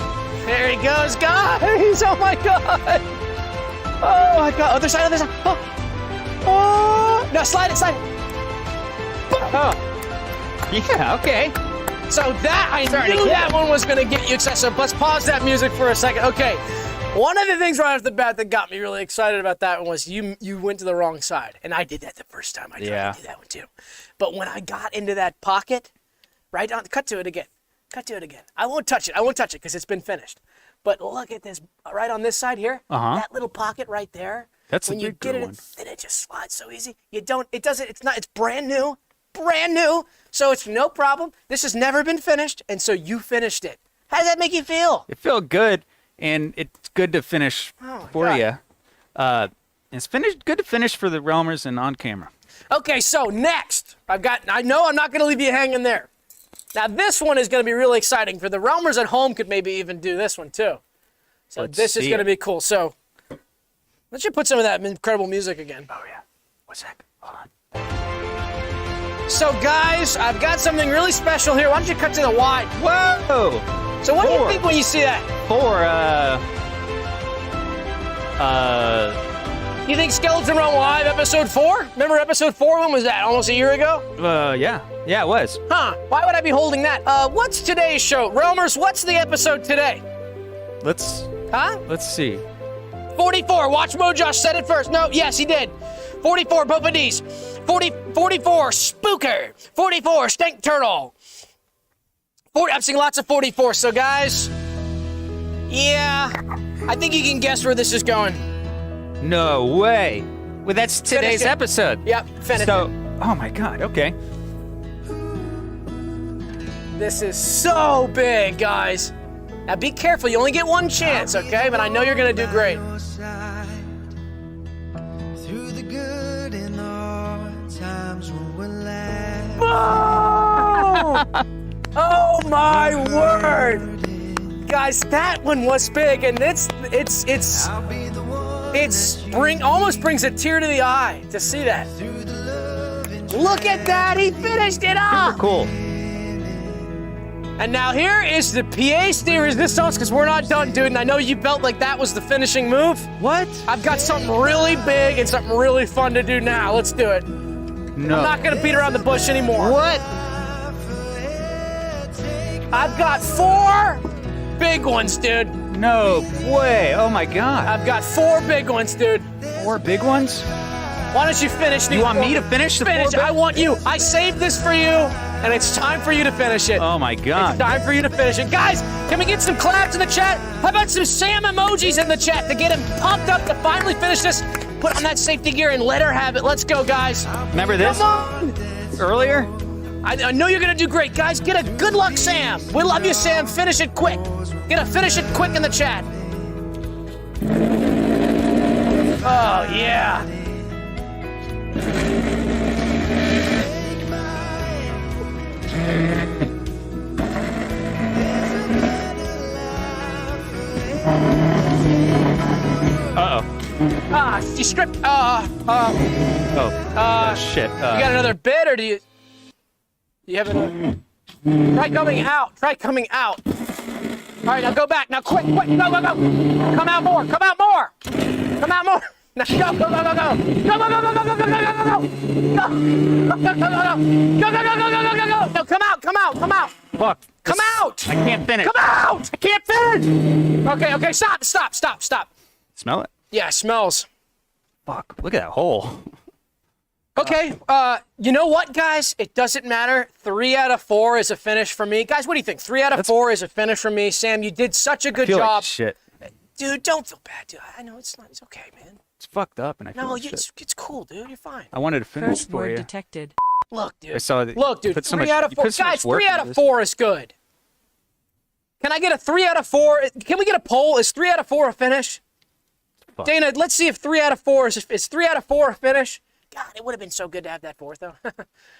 Speaker 2: There he goes, guys. Oh, my God. Oh, my God. Other side. Oh. No, slide it.
Speaker 1: Oh. Yeah, okay.
Speaker 2: So I knew that one was going to get you excited. So let's pause that music for a second. Okay, one of the things right off the bat that got me really excited about that one was you went to the wrong side. And I did that the first time. I tried to do that one too. But when I got into that pocket, right on, cut to it again. I won't touch it because it's been finished. But look at this, right on this side here, that little pocket right there.
Speaker 1: That's
Speaker 2: when
Speaker 1: a
Speaker 2: you
Speaker 1: big
Speaker 2: get it,
Speaker 1: one.
Speaker 2: then it just slides so easy. It's brand new. So it's no problem. This has never been finished, and so you finished it. How does that make you feel?
Speaker 1: It felt good, and it's good to finish for you. It's good to finish for the Realmers and on camera.
Speaker 2: Okay, so next, I know I'm not going to leave you hanging there. Now this one is going to be really exciting. For the Realmers at home could maybe even do this one too. So this is going to be cool. So let's just put some of that incredible music again.
Speaker 1: Oh yeah. What's that? Hold on.
Speaker 2: So guys, I've got something really special here. Why don't you cut to the wide?
Speaker 1: Whoa!
Speaker 2: So what do you think when you see that? You think Skeleton Realm Live episode 4? Remember episode 4? When was that? Almost a year ago?
Speaker 1: Yeah, it was.
Speaker 2: Huh? Why would I be holding that? What's today's show? Realmers, what's the episode today?
Speaker 1: Let's see.
Speaker 2: 44. Watch Mojosh said it first. No, yes, he did. 44, Boba D's. 44, Spooker. 44, Stank Turtle. I'm seeing lots of 44. So, guys, yeah, I think you can guess where this is going.
Speaker 1: No way. Well, that's today's episode.
Speaker 2: Yep, finish it.
Speaker 1: Oh my God, okay.
Speaker 2: This is so big, guys. Now be careful, you only get one chance, okay? But I know you're gonna do great.
Speaker 4: Through the good and hard times when we're laughing.
Speaker 2: Boom! Oh my word! Guys, that one was big, and almost brings a tear to the eye to see that. Look at that, he finished it up!
Speaker 1: Super cool.
Speaker 2: And now here is the pièce de résistance, because we're not done, dude, and I know you felt like that was the finishing move.
Speaker 1: What?
Speaker 2: I've got something really big and something really fun to do now. Let's do it.
Speaker 1: No.
Speaker 2: I'm not gonna beat around the bush anymore.
Speaker 1: What?
Speaker 2: I've got 4 big ones, dude.
Speaker 1: No way. Oh my God.
Speaker 2: I've got 4 big ones, dude.
Speaker 1: 4 big ones?
Speaker 2: Why don't you finish these?
Speaker 1: You want me to finish the 4
Speaker 2: Finish.
Speaker 1: big-
Speaker 2: I want you. I saved this for you, and it's time for you to finish it.
Speaker 1: Oh my
Speaker 2: It's
Speaker 1: God.
Speaker 2: time for you to finish it. Guys, can we get some claps in the chat? How about some Sam emojis in the chat to get him pumped up to finally finish this? Put on that safety gear and let her have it. Let's go, guys.
Speaker 1: Remember this
Speaker 2: Come on.
Speaker 1: earlier?
Speaker 2: I know you're going to do great. Guys, get a good luck, Sam. We love you, Sam. Finish it quick. Finish it quick in the chat. Oh, yeah.
Speaker 1: Uh-oh.
Speaker 2: Ah, you stripped.
Speaker 1: Shit.
Speaker 2: You got another bit, or do you? You have another? Try coming out. Try coming out. All right, now go back. Now quick, quick, go, go, go. Come out more. Come out more. Come out more. Now go, go, go, go, go. Go, go, go, go, go, go, go, go, go, go. Go, go, go, go, go, go, go, go, go, go, go, go. No, come out, come out, come out.
Speaker 1: Fuck.
Speaker 2: Come out.
Speaker 1: I can't finish.
Speaker 2: Come out. I can't finish. Okay, okay, stop, stop, stop, stop.
Speaker 1: Smell it?
Speaker 2: Yeah, it smells.
Speaker 1: Fuck. Look at that hole.
Speaker 2: Okay, you know what, guys? It doesn't matter. 3 out of 4 is a finish for me. Guys, what do you think? 3 out of 4 is a finish for me. Sam, you did such a good
Speaker 1: Feel
Speaker 2: job.
Speaker 1: like shit.
Speaker 2: Dude, don't feel bad, dude. I know it's not. It's okay, man.
Speaker 1: It's fucked up, and I feel
Speaker 2: No,
Speaker 1: like shit.
Speaker 2: it's cool, dude. You're fine.
Speaker 1: I wanted to finish
Speaker 5: First
Speaker 1: for
Speaker 5: word
Speaker 1: you.
Speaker 5: detected.
Speaker 2: Look, dude.
Speaker 1: I saw that.
Speaker 2: Look,
Speaker 1: you
Speaker 2: dude.
Speaker 1: put so
Speaker 2: 3
Speaker 1: much-
Speaker 2: out of
Speaker 1: you
Speaker 2: 4.
Speaker 1: put so much
Speaker 2: Guys,
Speaker 1: work
Speaker 2: 3 out
Speaker 1: into
Speaker 2: of
Speaker 1: this.
Speaker 2: 4 is good. Can I get a 3 out of 4? Can we get a poll? Is 3 out of 4 a finish?
Speaker 1: Fuck.
Speaker 2: Dana, let's see if 3 out of 4 is 3 out of 4 a finish. God, it would have been so good to have that 4th, though.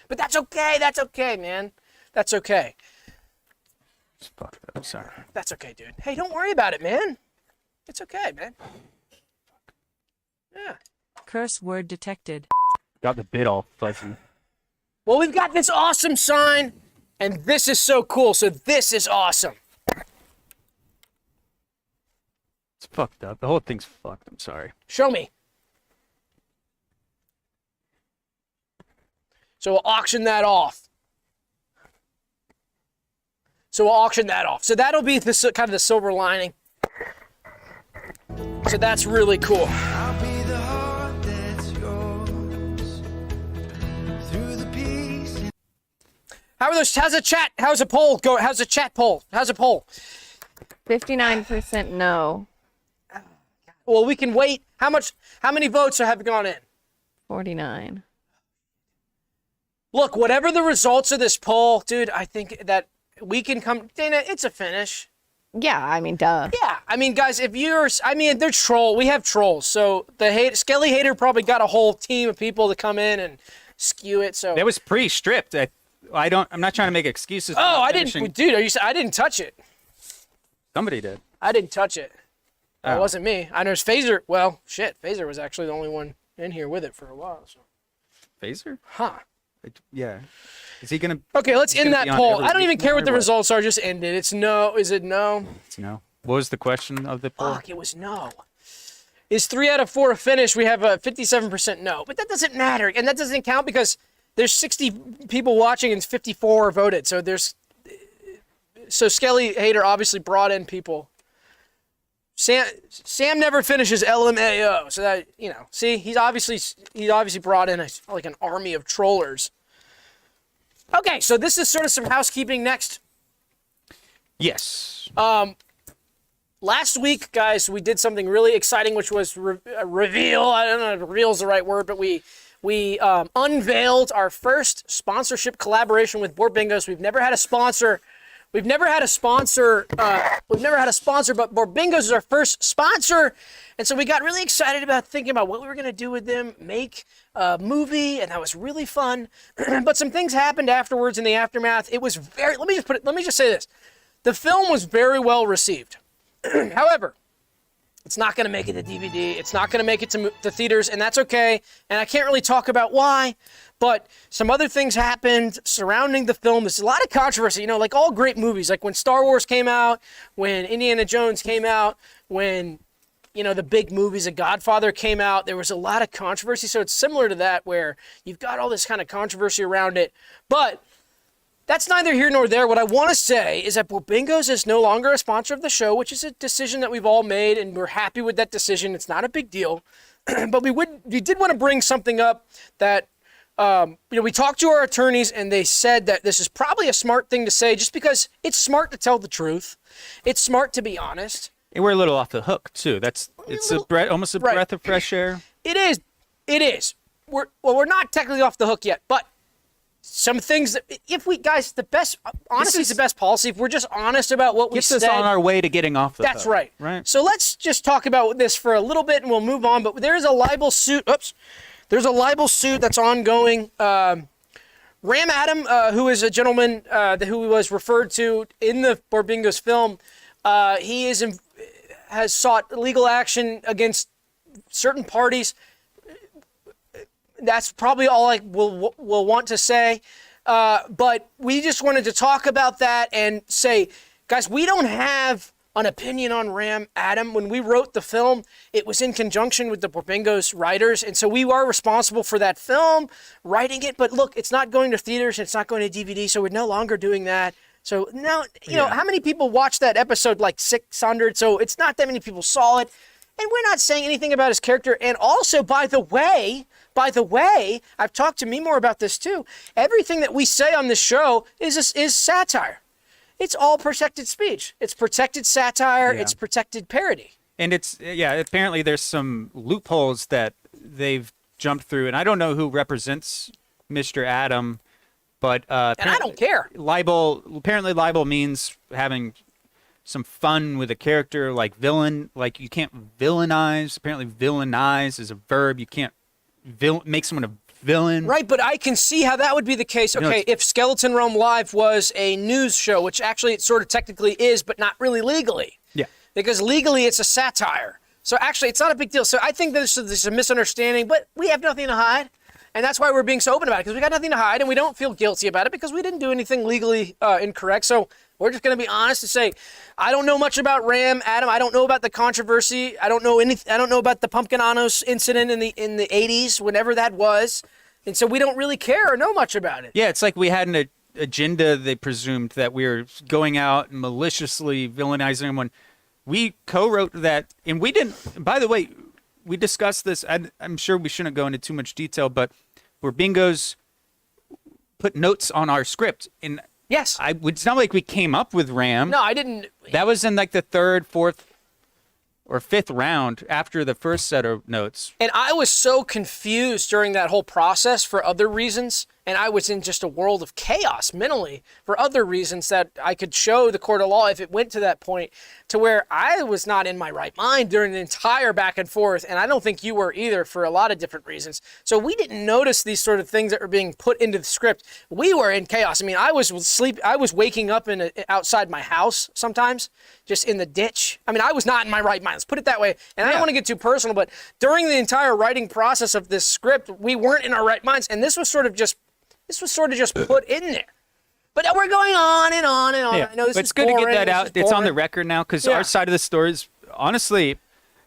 Speaker 2: But that's okay. That's okay, man. That's okay.
Speaker 1: It's fucked up. Sorry.
Speaker 2: That's okay, dude. Hey, don't worry about it, man. It's okay, man. Yeah.
Speaker 5: Curse word detected.
Speaker 1: Got the bit all fuzzy.
Speaker 2: Well, we've got this awesome sign, and this is so cool. So this is awesome.
Speaker 1: It's fucked up. The whole thing's fucked. I'm sorry.
Speaker 2: Show me. So we'll auction that off. So that'll be the kind of the silver lining. So that's really cool.
Speaker 4: I'll be the heart that's yours. Through the peace.
Speaker 2: How are those? How's the chat? How's the poll go? How's the chat poll? How's the poll?
Speaker 3: 59% no.
Speaker 2: Well, we can wait. How many votes have gone in?
Speaker 3: 49.
Speaker 2: Look, whatever the results of this poll, dude, I think that we can come. Dana, it's a finish.
Speaker 3: Yeah, I mean, duh.
Speaker 2: Yeah, I mean, guys, they're troll. We have trolls, so the Skelly hater probably got a whole team of people to come in and skew it. So
Speaker 1: That was pre-stripped. I'm not trying to make excuses. for
Speaker 2: oh,
Speaker 1: not
Speaker 2: I
Speaker 1: finishing.
Speaker 2: didn't, dude. I didn't touch it.
Speaker 1: Somebody did.
Speaker 2: I didn't touch it. It
Speaker 1: Oh.
Speaker 2: wasn't me. I know Phaser. Well, shit, Phaser was actually the only one in here with it for a while. So.
Speaker 1: Phaser?
Speaker 2: Huh.
Speaker 1: Yeah. Is he gonna?
Speaker 2: Okay, let's
Speaker 1: He's
Speaker 2: end
Speaker 1: gonna
Speaker 2: that
Speaker 1: be on
Speaker 2: poll.
Speaker 1: every
Speaker 2: I don't even
Speaker 1: week
Speaker 2: care
Speaker 1: now
Speaker 2: what
Speaker 1: or
Speaker 2: the
Speaker 1: what?
Speaker 2: results are. Just end it. It's no. Is it no?
Speaker 1: No. What was the question of the poll?
Speaker 2: Fuck, it was no. Is 3 out of 4 a finish? We have a 57% no. But that doesn't matter. And that doesn't count because there's 60 people watching and 54 voted. So Skelly Hater obviously brought in people. Sam never finishes LMAO. So that, see, he's obviously brought in like an army of trollers. Okay, so this is sort of some housekeeping next.
Speaker 1: Yes.
Speaker 2: Last week, guys, we did something really exciting, which was a reveal. I don't know if reveal is the right word, but we unveiled our first sponsorship collaboration with Board Bingos. We've never had a sponsor We've never had a sponsor. But Borbingos is our first sponsor, and so we got really excited about thinking about what we were going to do with them, make a movie, and that was really fun. But some things happened afterwards in the aftermath. It was very. Let me just say this: the film was very well received. However, it's not going to make it to DVD. It's not going to make it to theaters, and that's okay. And I can't really talk about why, but some other things happened surrounding the film. There's a lot of controversy, you know, like all great movies. Like when Star Wars came out, when Indiana Jones came out, when, you know, the big movies, The Godfather came out, there was a lot of controversy. So it's similar to that where you've got all this kind of controversy around it. But that's neither here nor there. What I want to say is that Borbingos is no longer a sponsor of the show, which is a decision that we've all made, and we're happy with that decision. It's not a big deal. But we did want to bring something up that, we talked to our attorneys, and they said that this is probably a smart thing to say just because it's smart to tell the truth. It's smart to be honest.
Speaker 1: And we're a little off the hook, too. It's almost a breath of fresh air.
Speaker 2: It is. We're not technically off the hook yet, but some things that honesty is the best policy. If we're just honest about what we said.
Speaker 1: Gets us on our way to getting off the hook.
Speaker 2: That's right.
Speaker 1: Right.
Speaker 2: So let's just talk about this for a little bit and we'll move on. But there is a libel suit. There's a libel suit that's ongoing. Ram Adam, who is a gentleman who was referred to in the Borbingos film, he has sought legal action against certain parties. That's probably all I will want to say. But we just wanted to talk about that and say, guys, we don't have an opinion on Ram Adam. When we wrote the film, it was in conjunction with the Borbingos writers. And so we are responsible for that film, writing it. But look, it's not going to theaters. It's not going to DVD. So we're no longer doing that. So now, you know, how many people watched that episode? Like 600. So it's not that many people saw it. And we're not saying anything about his character. And also, by the way, I've talked to MeMore about this too. Everything that we say on this show is satire. It's all protected speech. It's protected satire. Yeah. It's protected parody.
Speaker 1: And apparently there's some loopholes that they've jumped through. And I don't know who represents Mr. Adam, but
Speaker 2: and I don't care.
Speaker 1: Apparently libel means having some fun with a character, like villain. Like you can't villainize. Apparently villainize is a verb. You can't make someone a villain.
Speaker 2: Right, but I can see how that would be the case. Okay, if Skeleton Realm Live was a news show, which actually it sort of technically is, but not really legally.
Speaker 1: Yeah.
Speaker 2: Because legally it's a satire. So actually it's not a big deal. So I think this is a misunderstanding, but we have nothing to hide. And that's why we're being so open about it, because we got nothing to hide and we don't feel guilty about it because we didn't do anything legally incorrect. So we're just going to be honest and say, I don't know much about Ram Adam. I don't know about the controversy. I don't know about the Pumpkinanos incident in the 80s, whenever that was. And so we don't really care or know much about it.
Speaker 1: Yeah, it's like we had an agenda. They presumed that we were going out and maliciously villainizing them when we co-wrote that. And we didn't, by the way, we discussed this. I'm sure we shouldn't go into too much detail, but Borbingos put notes on our script. And
Speaker 2: yes,
Speaker 1: it's not like we came up with Ram.
Speaker 2: No, I didn't.
Speaker 1: That was in like the third, fourth, or fifth round after the first set of notes.
Speaker 2: And I was so confused during that whole process for other reasons. And I was in just a world of chaos mentally for other reasons that I could show the court of law if it went to that point, to where I was not in my right mind during the entire back and forth. And I don't think you were either, for a lot of different reasons. So we didn't notice these sort of things that were being put into the script. We were in chaos. I mean, I was waking up outside my house sometimes, just in the ditch. I mean, I was not in my right mind. Let's put it that way. And I don't want to get too personal, but during the entire writing process of this script, we weren't in our right minds. And this was sort of just put in there. But we're going on and on and on.
Speaker 1: Yeah.
Speaker 2: I know this
Speaker 1: but
Speaker 2: is
Speaker 1: it's good
Speaker 2: boring.
Speaker 1: to get that out. It's on the record now, because our side of the story is honestly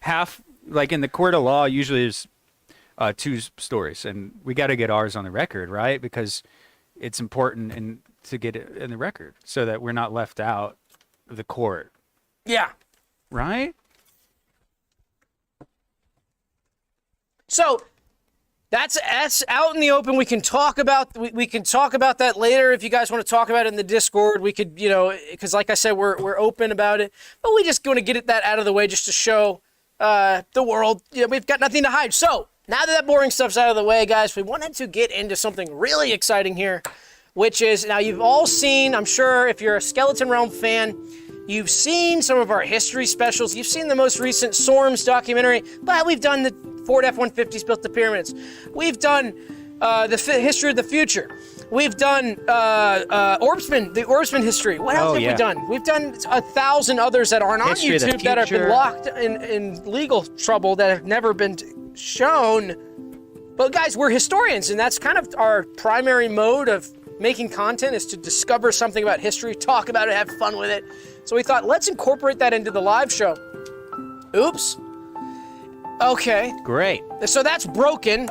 Speaker 1: half, like in the court of law, usually there's two stories, and we got to get ours on the record, right? Because it's important to get it in the record so that we're not left out of the court.
Speaker 2: Yeah.
Speaker 1: Right?
Speaker 2: So that's out in the open. We can talk about that later if you guys want to talk about it in the Discord. We could, because like I said, we're open about it. But we just want to get that out of the way just to show the world, we've got nothing to hide. So now that boring stuff's out of the way, guys, we wanted to get into something really exciting here. which is, now you've all seen, I'm sure if you're a Skeleton Realm fan, you've seen some of our history specials. You've seen the most recent Storms documentary, but we've done the Ford F-150s built the pyramids. We've done the history of the future. We've done Orbsman, the Orbsman history. What else have we done? We've done 1,000 others that aren't on YouTube that have been locked in legal trouble that have never been shown. But guys, we're historians, and that's kind of our primary mode of making content, is to discover something about history, talk about it, have fun with it. So we thought, let's incorporate that into the live show. Oops. Okay.
Speaker 1: Great.
Speaker 2: So that's broken.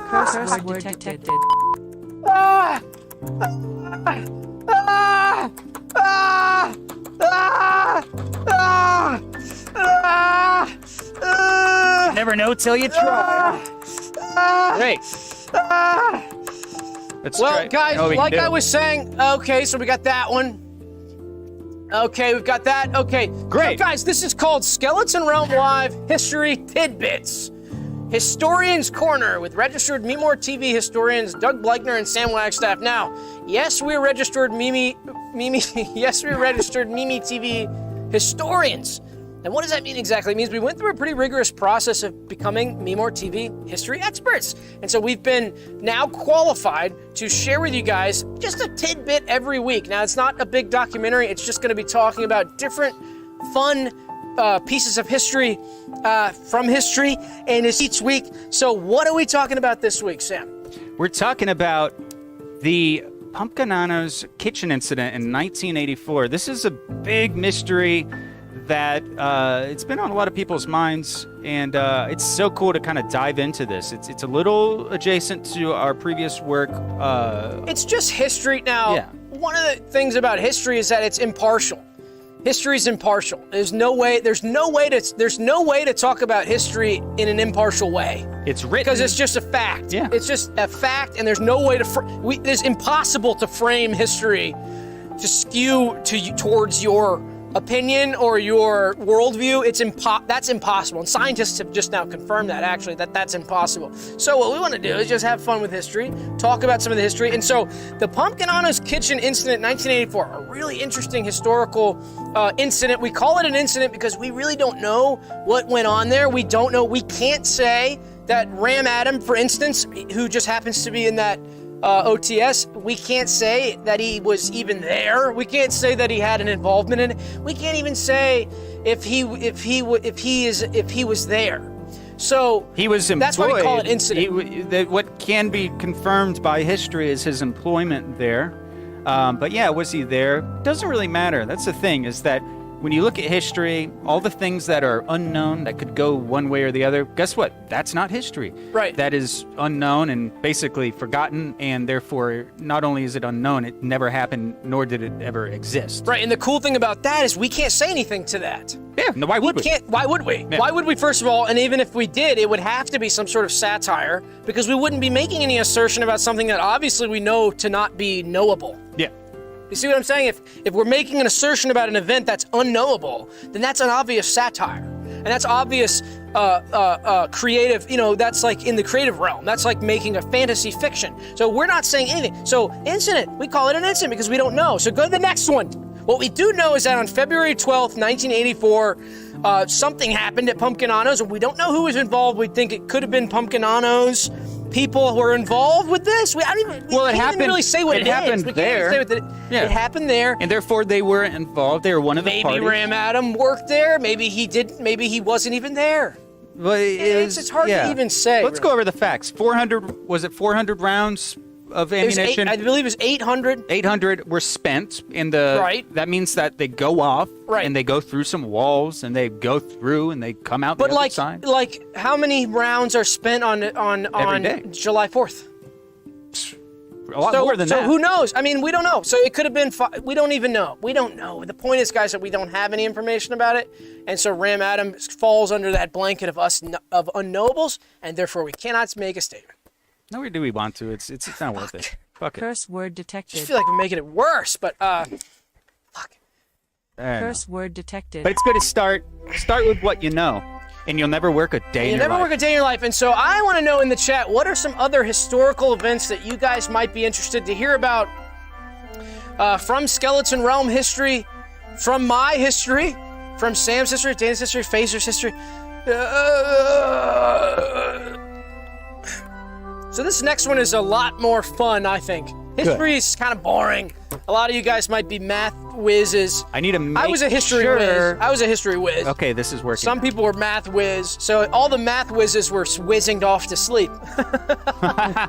Speaker 5: Curse word detected.
Speaker 2: Ah! Ah! Ah! Ah! Ah! Ah!
Speaker 1: Never know till you try. Great. Let's
Speaker 2: Well,
Speaker 1: try.
Speaker 2: guys,
Speaker 1: Oh, we can
Speaker 2: like
Speaker 1: do
Speaker 2: I
Speaker 1: it.
Speaker 2: was saying, okay, so we got that one. Okay, we've got that. Okay.
Speaker 1: Great.
Speaker 2: So guys, this is called Skeleton Realm Live History Tidbits. Historians Corner with registered MeMoreTV historians Doug Bleichner and Sam Wagstaff. Now, yes, we're registered MeMoreTV historians. And what does that mean exactly? It means we went through a pretty rigorous process of becoming MeMoreTV history experts. And so we've been now qualified to share with you guys just a tidbit every week. Now, it's not a big documentary. It's just going to be talking about different fun pieces of history from history, and it's each week. So what are we talking about this week, Sam?
Speaker 1: We're talking about the Pumpkinano's kitchen incident in 1984. This is a big mystery that it's been on a lot of people's minds, and it's so cool to kind of dive into this. It's a little adjacent to our previous work.
Speaker 2: It's just history. Now,
Speaker 1: Yeah.
Speaker 2: one of the things about history is that it's impartial. History's impartial. There's no way to talk about history in an impartial way.
Speaker 1: It's written
Speaker 2: Because it's just a fact.
Speaker 1: Yeah.
Speaker 2: It's just a fact, and there's no way to it's impossible to frame history to skew towards your opinion or your worldview. That's impossible, and scientists have just now confirmed that, actually, that's impossible. So what we want to do is just have fun with history, talk about some of the history. And so the Pumpkinano's kitchen incident in 1984, a really interesting historical incident. We call it an incident because we really don't know what went on there. We don't know. We can't say that Ram Adam, for instance, who just happens to be in that OTS, we can't say that he was even there. We can't say that he had an involvement in it. We can't even say if he was there. So
Speaker 1: he was employed.
Speaker 2: That's why we call it incident.
Speaker 1: What can be confirmed by history is his employment there. But yeah, was he there? Doesn't really matter. That's the thing, is that when you look at history, all the things that are unknown that could go one way or the other, guess what? That's not history.
Speaker 2: Right.
Speaker 1: That is unknown and basically forgotten, and therefore, not only is it unknown, it never happened, nor did it ever exist.
Speaker 2: Right, and the cool thing about that is we can't say anything to that.
Speaker 1: Yeah, no, why would we?
Speaker 2: Why would we?
Speaker 1: Yeah.
Speaker 2: Why would we, first of all? And even if we did, it would have to be some sort of satire, because we wouldn't be making any assertion about something that obviously we know to not be knowable.
Speaker 1: Yeah.
Speaker 2: You see what I'm saying? If we're making an assertion about an event that's unknowable, then that's an obvious satire. And that's obvious creative, that's like in the creative realm. That's like making a fantasy fiction. So we're not saying anything. So incident, we call it an incident because we don't know. So go to the next one. What we do know is that on February 12th, 1984, something happened at Pumpkinano's, and we don't know who was involved. We think it could have been Pumpkinano's people who were involved with this. We can't even really say what it is.
Speaker 1: happened
Speaker 2: We can't
Speaker 1: there.
Speaker 2: even say what
Speaker 1: Yeah.
Speaker 2: It happened there.
Speaker 1: And therefore, they were involved. They were one of the
Speaker 2: Maybe
Speaker 1: parties.
Speaker 2: Ram Adam worked there. Maybe he didn't. Maybe he wasn't even there.
Speaker 1: Well,
Speaker 2: It's hard to even say.
Speaker 1: Let's go over the facts. 400 rounds of
Speaker 2: It was
Speaker 1: ammunition?
Speaker 2: I believe it was 800.
Speaker 1: 800 were spent in the.
Speaker 2: Right.
Speaker 1: That means that they go off.
Speaker 2: Right.
Speaker 1: And they go through some walls, and they go through, and they come out
Speaker 2: But
Speaker 1: the other side.
Speaker 2: like, how many rounds are spent on
Speaker 1: day.
Speaker 2: July 4th?
Speaker 1: A lot more than
Speaker 2: so
Speaker 1: that.
Speaker 2: who knows? I mean, we don't know. So it could have been. We don't even know. We don't know. The point is, guys, that we don't have any information about it, and so Ram Adam falls under that blanket of of unknowables, and therefore we cannot make a statement.
Speaker 1: Nowhere do we want to. It's not worth it. Fuck it.
Speaker 5: Curse word
Speaker 2: I
Speaker 5: detected.
Speaker 2: just feel like we're making it worse, but fuck.
Speaker 1: I don't know.
Speaker 5: Curse word detected.
Speaker 1: But it's good to start with what you know. And you'll never work a day in
Speaker 2: You
Speaker 1: your
Speaker 2: never
Speaker 1: life.
Speaker 2: work a day in your life. And so I want to know in the chat, what are some other historical events that you guys might be interested to hear about from Skeleton Realm history, from my history, from Sam's history, Dana's history, Phaser's history. So this next one is a lot more fun, I think. History is kind of boring. A lot of you guys might be math whizzes.
Speaker 1: I need to make
Speaker 2: I was a history
Speaker 1: sure.
Speaker 2: whiz. I was a history whiz.
Speaker 1: Okay, this is working.
Speaker 2: Some people were math whiz, so all the math whizzes were whizzing off to sleep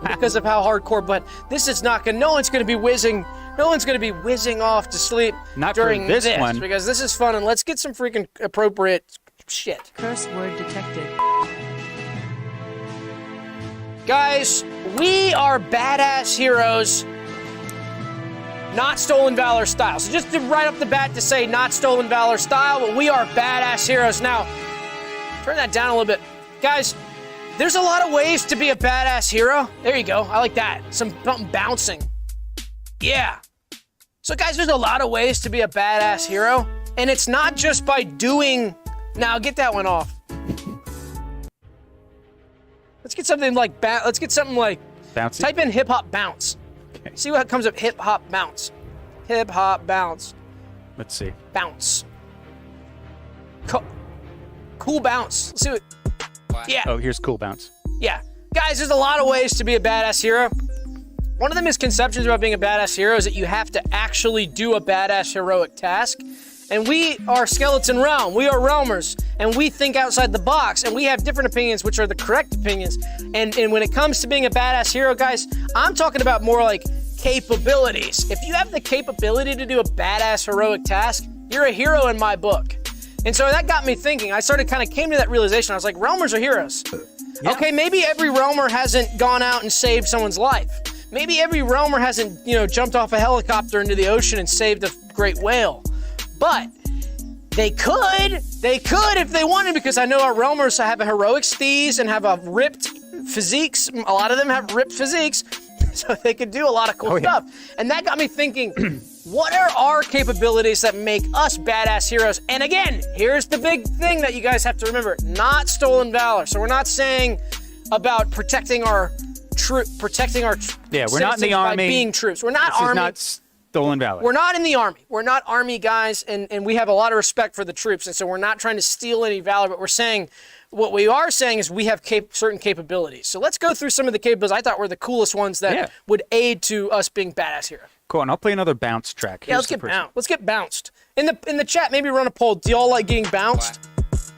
Speaker 2: because of how hardcore. But this is not gonna. No one's gonna be whizzing. No one's gonna be whizzing off to sleep
Speaker 1: Not for
Speaker 2: during
Speaker 1: this one.
Speaker 2: because this is fun. And let's get some freaking appropriate shit,
Speaker 5: Curse word detected.
Speaker 2: guys. We are badass heroes. Not Stolen Valor style. So just to right up the bat to say not Stolen Valor style, but we are badass heroes. Now, turn that down a little bit. Guys, there's a lot of ways to be a badass hero. There you go. I like that. Some bouncing. Yeah. So guys, there's a lot of ways to be a badass hero. And it's not just by doing... Now, get that one off. Let's get something like... Let's get something like...
Speaker 1: Bouncy?
Speaker 2: Type in hip-hop bounce.
Speaker 1: Okay.
Speaker 2: See what comes up. Hip-hop bounce. Hip-hop bounce.
Speaker 1: Let's see.
Speaker 2: Bounce. Cool bounce. Let's see what... Yeah.
Speaker 1: Oh, here's cool bounce.
Speaker 2: Yeah. Guys, there's a lot of ways to be a badass hero. One of the misconceptions about being a badass hero is that you have to actually do a badass heroic task. And we are Skeleton Realm. We are Realmers. And we think outside the box. And we have different opinions, which are the correct opinions. And when it comes to being a badass hero, guys, I'm talking about more like capabilities. If you have the capability to do a badass heroic task, you're a hero in my book. And so that got me thinking. I kind of came to that realization. I was like, Realmers are heroes.
Speaker 1: Yeah.
Speaker 2: Okay, maybe every Realmer hasn't gone out and saved someone's life. Maybe every Realmer hasn't, jumped off a helicopter into the ocean and saved a great whale. But they could if they wanted, because I know our Realmers have a heroic steez and have a ripped physiques. A lot of them have ripped physiques, so they could do a lot of cool stuff. And that got me thinking, what are our capabilities that make us badass heroes? And again, here's the big thing that you guys have to remember, not Stolen Valor. So we're not saying about protecting our
Speaker 1: Yeah, we're not in the
Speaker 2: citizens
Speaker 1: army.
Speaker 2: by being troops. We're not
Speaker 1: This
Speaker 2: army.
Speaker 1: is not Stolen Valor.
Speaker 2: We're not in the army. We're not army guys, and we have a lot of respect for the troops, and so we're not trying to steal any valor, but we're saying, what we are saying is we have certain capabilities. So let's go through some of the capabilities I thought were the coolest ones that would aid to us being badass heroes.
Speaker 1: Cool, and I'll play another bounce track.
Speaker 2: Yeah, let's get bounced. Let's get bounced. In the chat, maybe run a poll. Do y'all like getting bounced?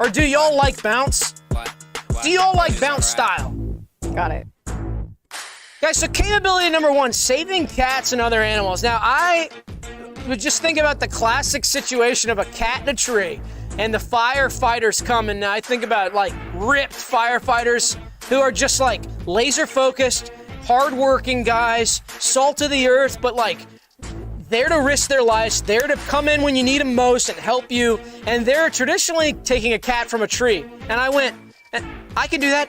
Speaker 2: Or do y'all like bounce? Do y'all like bounce style?
Speaker 3: Got it.
Speaker 2: Guys, so capability number one, saving cats and other animals. Now, I would just think about the classic situation of a cat in a tree, and the firefighters come, and I think about like ripped firefighters who are just like laser focused, hardworking guys, salt of the earth, but like there to risk their lives, there to come in when you need them most and help you, and they're traditionally taking a cat from a tree. And I went, I can do that.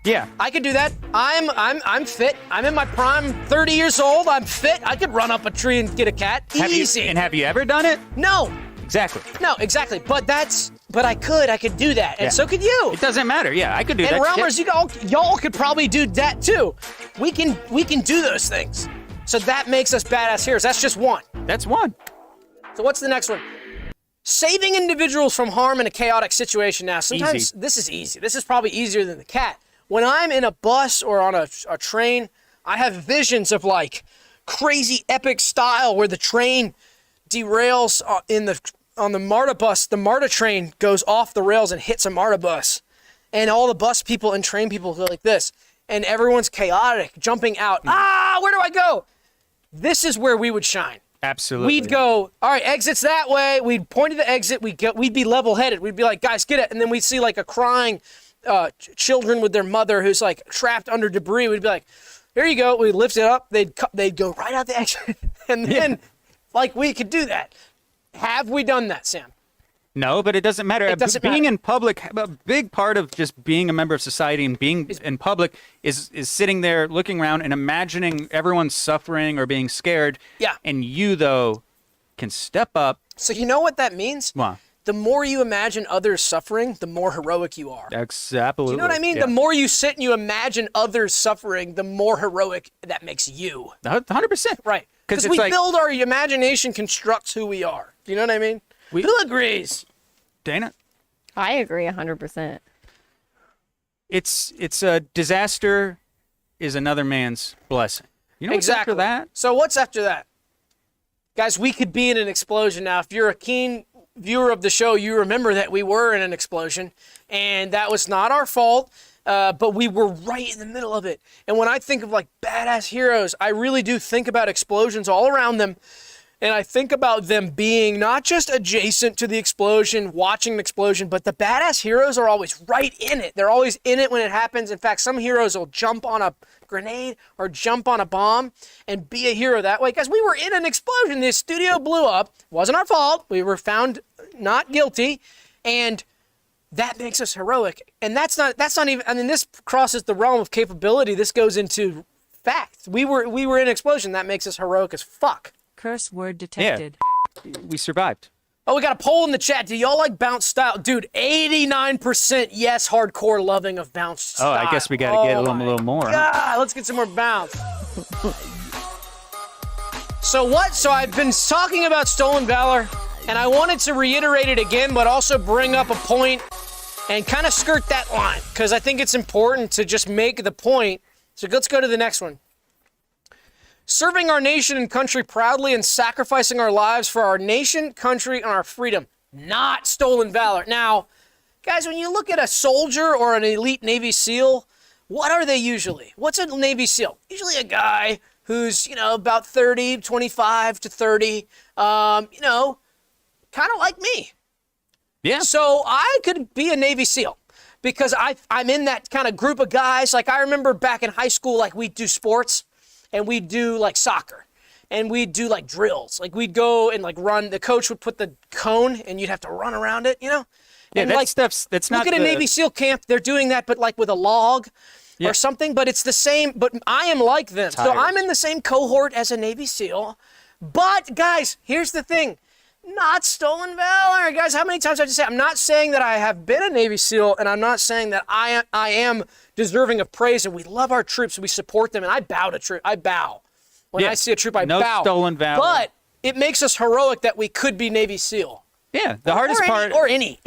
Speaker 1: Yeah.
Speaker 2: I could do that. I'm fit. I'm in my prime, 30 years old. I'm fit. I could run up a tree and get a cat. Easy.
Speaker 1: Have you ever done it?
Speaker 2: No.
Speaker 1: Exactly.
Speaker 2: No, exactly. But I could do that. And so could you.
Speaker 1: It doesn't matter. Yeah, I could do
Speaker 2: and
Speaker 1: that.
Speaker 2: Realmers, y'all could probably do that too. We can do those things. So that makes us badass heroes. That's just one.
Speaker 1: That's one.
Speaker 2: So what's the next one? Saving individuals from harm in a chaotic situation. Now, sometimes this is easy. This is probably easier than the cat. When I'm in a bus or on a train, I have visions of like crazy epic style where the train derails on the MARTA bus. The MARTA train goes off the rails and hits a MARTA bus. And all the bus people and train people go like this. And everyone's chaotic, jumping out. Where do I go? This is where we would shine.
Speaker 1: Absolutely.
Speaker 2: We'd go, all right, exit's that way. We'd point to the exit. We'd be level-headed. We'd be like, guys, get it. And then we'd see like a crying children with their mother who's like trapped under debris. We'd be like, here you go. We'd lift it up. They'd go right out the exit. And then, like, we could do that. Have we done that, Sam?
Speaker 1: No, but it doesn't matter.
Speaker 2: It doesn't
Speaker 1: being
Speaker 2: matter.
Speaker 1: in public, a big part of just being a member of society and being in public is sitting there looking around and imagining everyone suffering or being scared.
Speaker 2: Yeah.
Speaker 1: And you, though, can step up.
Speaker 2: So you know what that means?
Speaker 1: What?
Speaker 2: the more you imagine others suffering, the more heroic you are.
Speaker 1: Absolutely.
Speaker 2: Do you know what I mean?
Speaker 1: Yeah.
Speaker 2: The more you sit and you imagine others suffering, the more heroic that makes you.
Speaker 1: 100%.
Speaker 2: Right. Because we build our imagination constructs who we are. Do you know what I mean? Who agrees?
Speaker 1: Dana?
Speaker 3: I agree 100%.
Speaker 1: It's a disaster is another man's blessing. You know what's
Speaker 2: Exactly.
Speaker 1: after that?
Speaker 2: So what's after that? Guys, we could be in an explosion now. If you're a keen viewer of the show, you remember that we were in an explosion, and that was not our fault, but we were right in the middle of it. And when I think of like badass heroes, I really do think about explosions all around them, and I think about them being not just adjacent to the explosion, watching an explosion, but the badass heroes are always right in it. They're always in it when it happens. In fact, some heroes will jump on a grenade or jump on a bomb and be a hero that way. Guys, we were in an explosion. The studio blew up. Wasn't our fault. We were found not guilty, and that makes us heroic. And that's not even, I mean, this crosses the realm of capability. This goes into fact. We were in an explosion. That makes us heroic as fuck.
Speaker 5: Curse word detected.
Speaker 1: We survived.
Speaker 2: Oh, we got a poll in the chat. Do y'all like bounce style? Dude, 89% yes, hardcore loving of bounce style.
Speaker 1: Oh, I guess we got to get a little more.
Speaker 2: God, let's get some more bounce. So I've been talking about Stolen Valor, and I wanted to reiterate it again, but also bring up a point and kind of skirt that line, because I think it's important to just make the point. So let's go to the next one. Serving our nation and country proudly and sacrificing our lives for our nation, country, and our freedom. Not stolen valor. Now, guys, when you look at a soldier or an elite Navy SEAL, what are they usually? What's a Navy SEAL? Usually a guy who's, about 30, 25 to 30, kind of like me.
Speaker 1: Yeah.
Speaker 2: So I could be a Navy SEAL because I'm in that kind of group of guys. Like I remember back in high school, like we'd do sports. And we'd do like soccer and we'd do like drills. Like we'd go and like run. The coach would put the cone and you'd have to run around it,
Speaker 1: Yeah,
Speaker 2: and
Speaker 1: that
Speaker 2: like,
Speaker 1: stuff's, that's not
Speaker 2: look at a Navy SEAL camp. They're doing that, but like with a log or something, but it's the same, but I am like them. So I'm in the same cohort as a Navy SEAL, but guys, here's the thing. Not stolen valor. Guys, how many times have I just say, I'm not saying that I have been a Navy SEAL, and I'm not saying that I am deserving of praise, and we love our troops, and we support them, and I bow to troop. I bow. When I see a troop, I bow.
Speaker 1: No stolen valor.
Speaker 2: But it makes us heroic that we could be Navy SEAL.
Speaker 1: Yeah, the hardest part.
Speaker 2: Or any.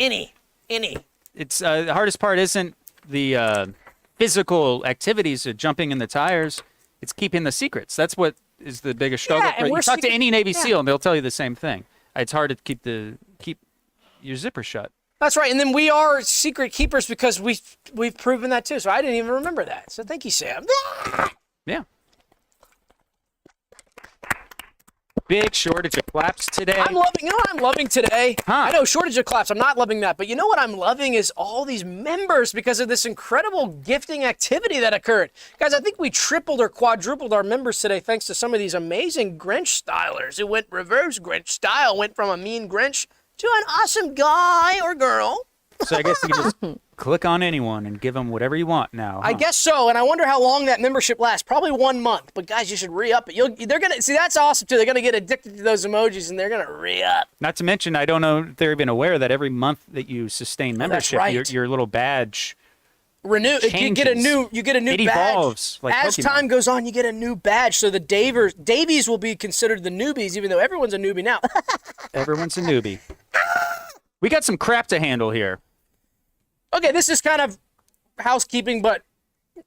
Speaker 1: It's the hardest part isn't the physical activities of jumping in the tires. It's keeping the secrets. That's what is the biggest struggle.
Speaker 2: and
Speaker 1: You
Speaker 2: we're
Speaker 1: talk to any Navy
Speaker 2: yeah.
Speaker 1: SEAL, and they'll tell you the same thing. It's hard to keep your zipper shut.
Speaker 2: That's right. And then we are secret keepers because we've proven that too. So I didn't even remember that. So thank you, Sam.
Speaker 1: Yeah. Big shortage of claps today.
Speaker 2: I'm loving, you know what I'm loving today?
Speaker 1: Huh.
Speaker 2: I know, shortage of claps. I'm not loving that. But you know what I'm loving is all these members because of this incredible gifting activity that occurred. Guys, I think we tripled or quadrupled our members today thanks to some of these amazing Grinch stylers who went reverse Grinch style, went from a mean Grinch to an awesome guy or girl.
Speaker 1: So I guess you can just click on anyone and give them whatever you want now.
Speaker 2: I guess so, and I wonder how long that membership lasts. Probably 1 month, but guys, you should re-up it. They're gonna see that's awesome too. They're gonna get addicted to those emojis, and they're gonna re-up.
Speaker 1: Not to mention, I don't know if they're even aware that every month that you sustain membership,
Speaker 2: right.
Speaker 1: your little badge
Speaker 2: Renew. You get a new
Speaker 1: It
Speaker 2: badge.
Speaker 1: evolves like
Speaker 2: As
Speaker 1: Pokemon.
Speaker 2: time goes on, you get a new badge. So the Davies will be considered the newbies, even though everyone's a newbie now.
Speaker 1: Everyone's a newbie. We got some crap to handle here.
Speaker 2: Okay, this is kind of housekeeping, but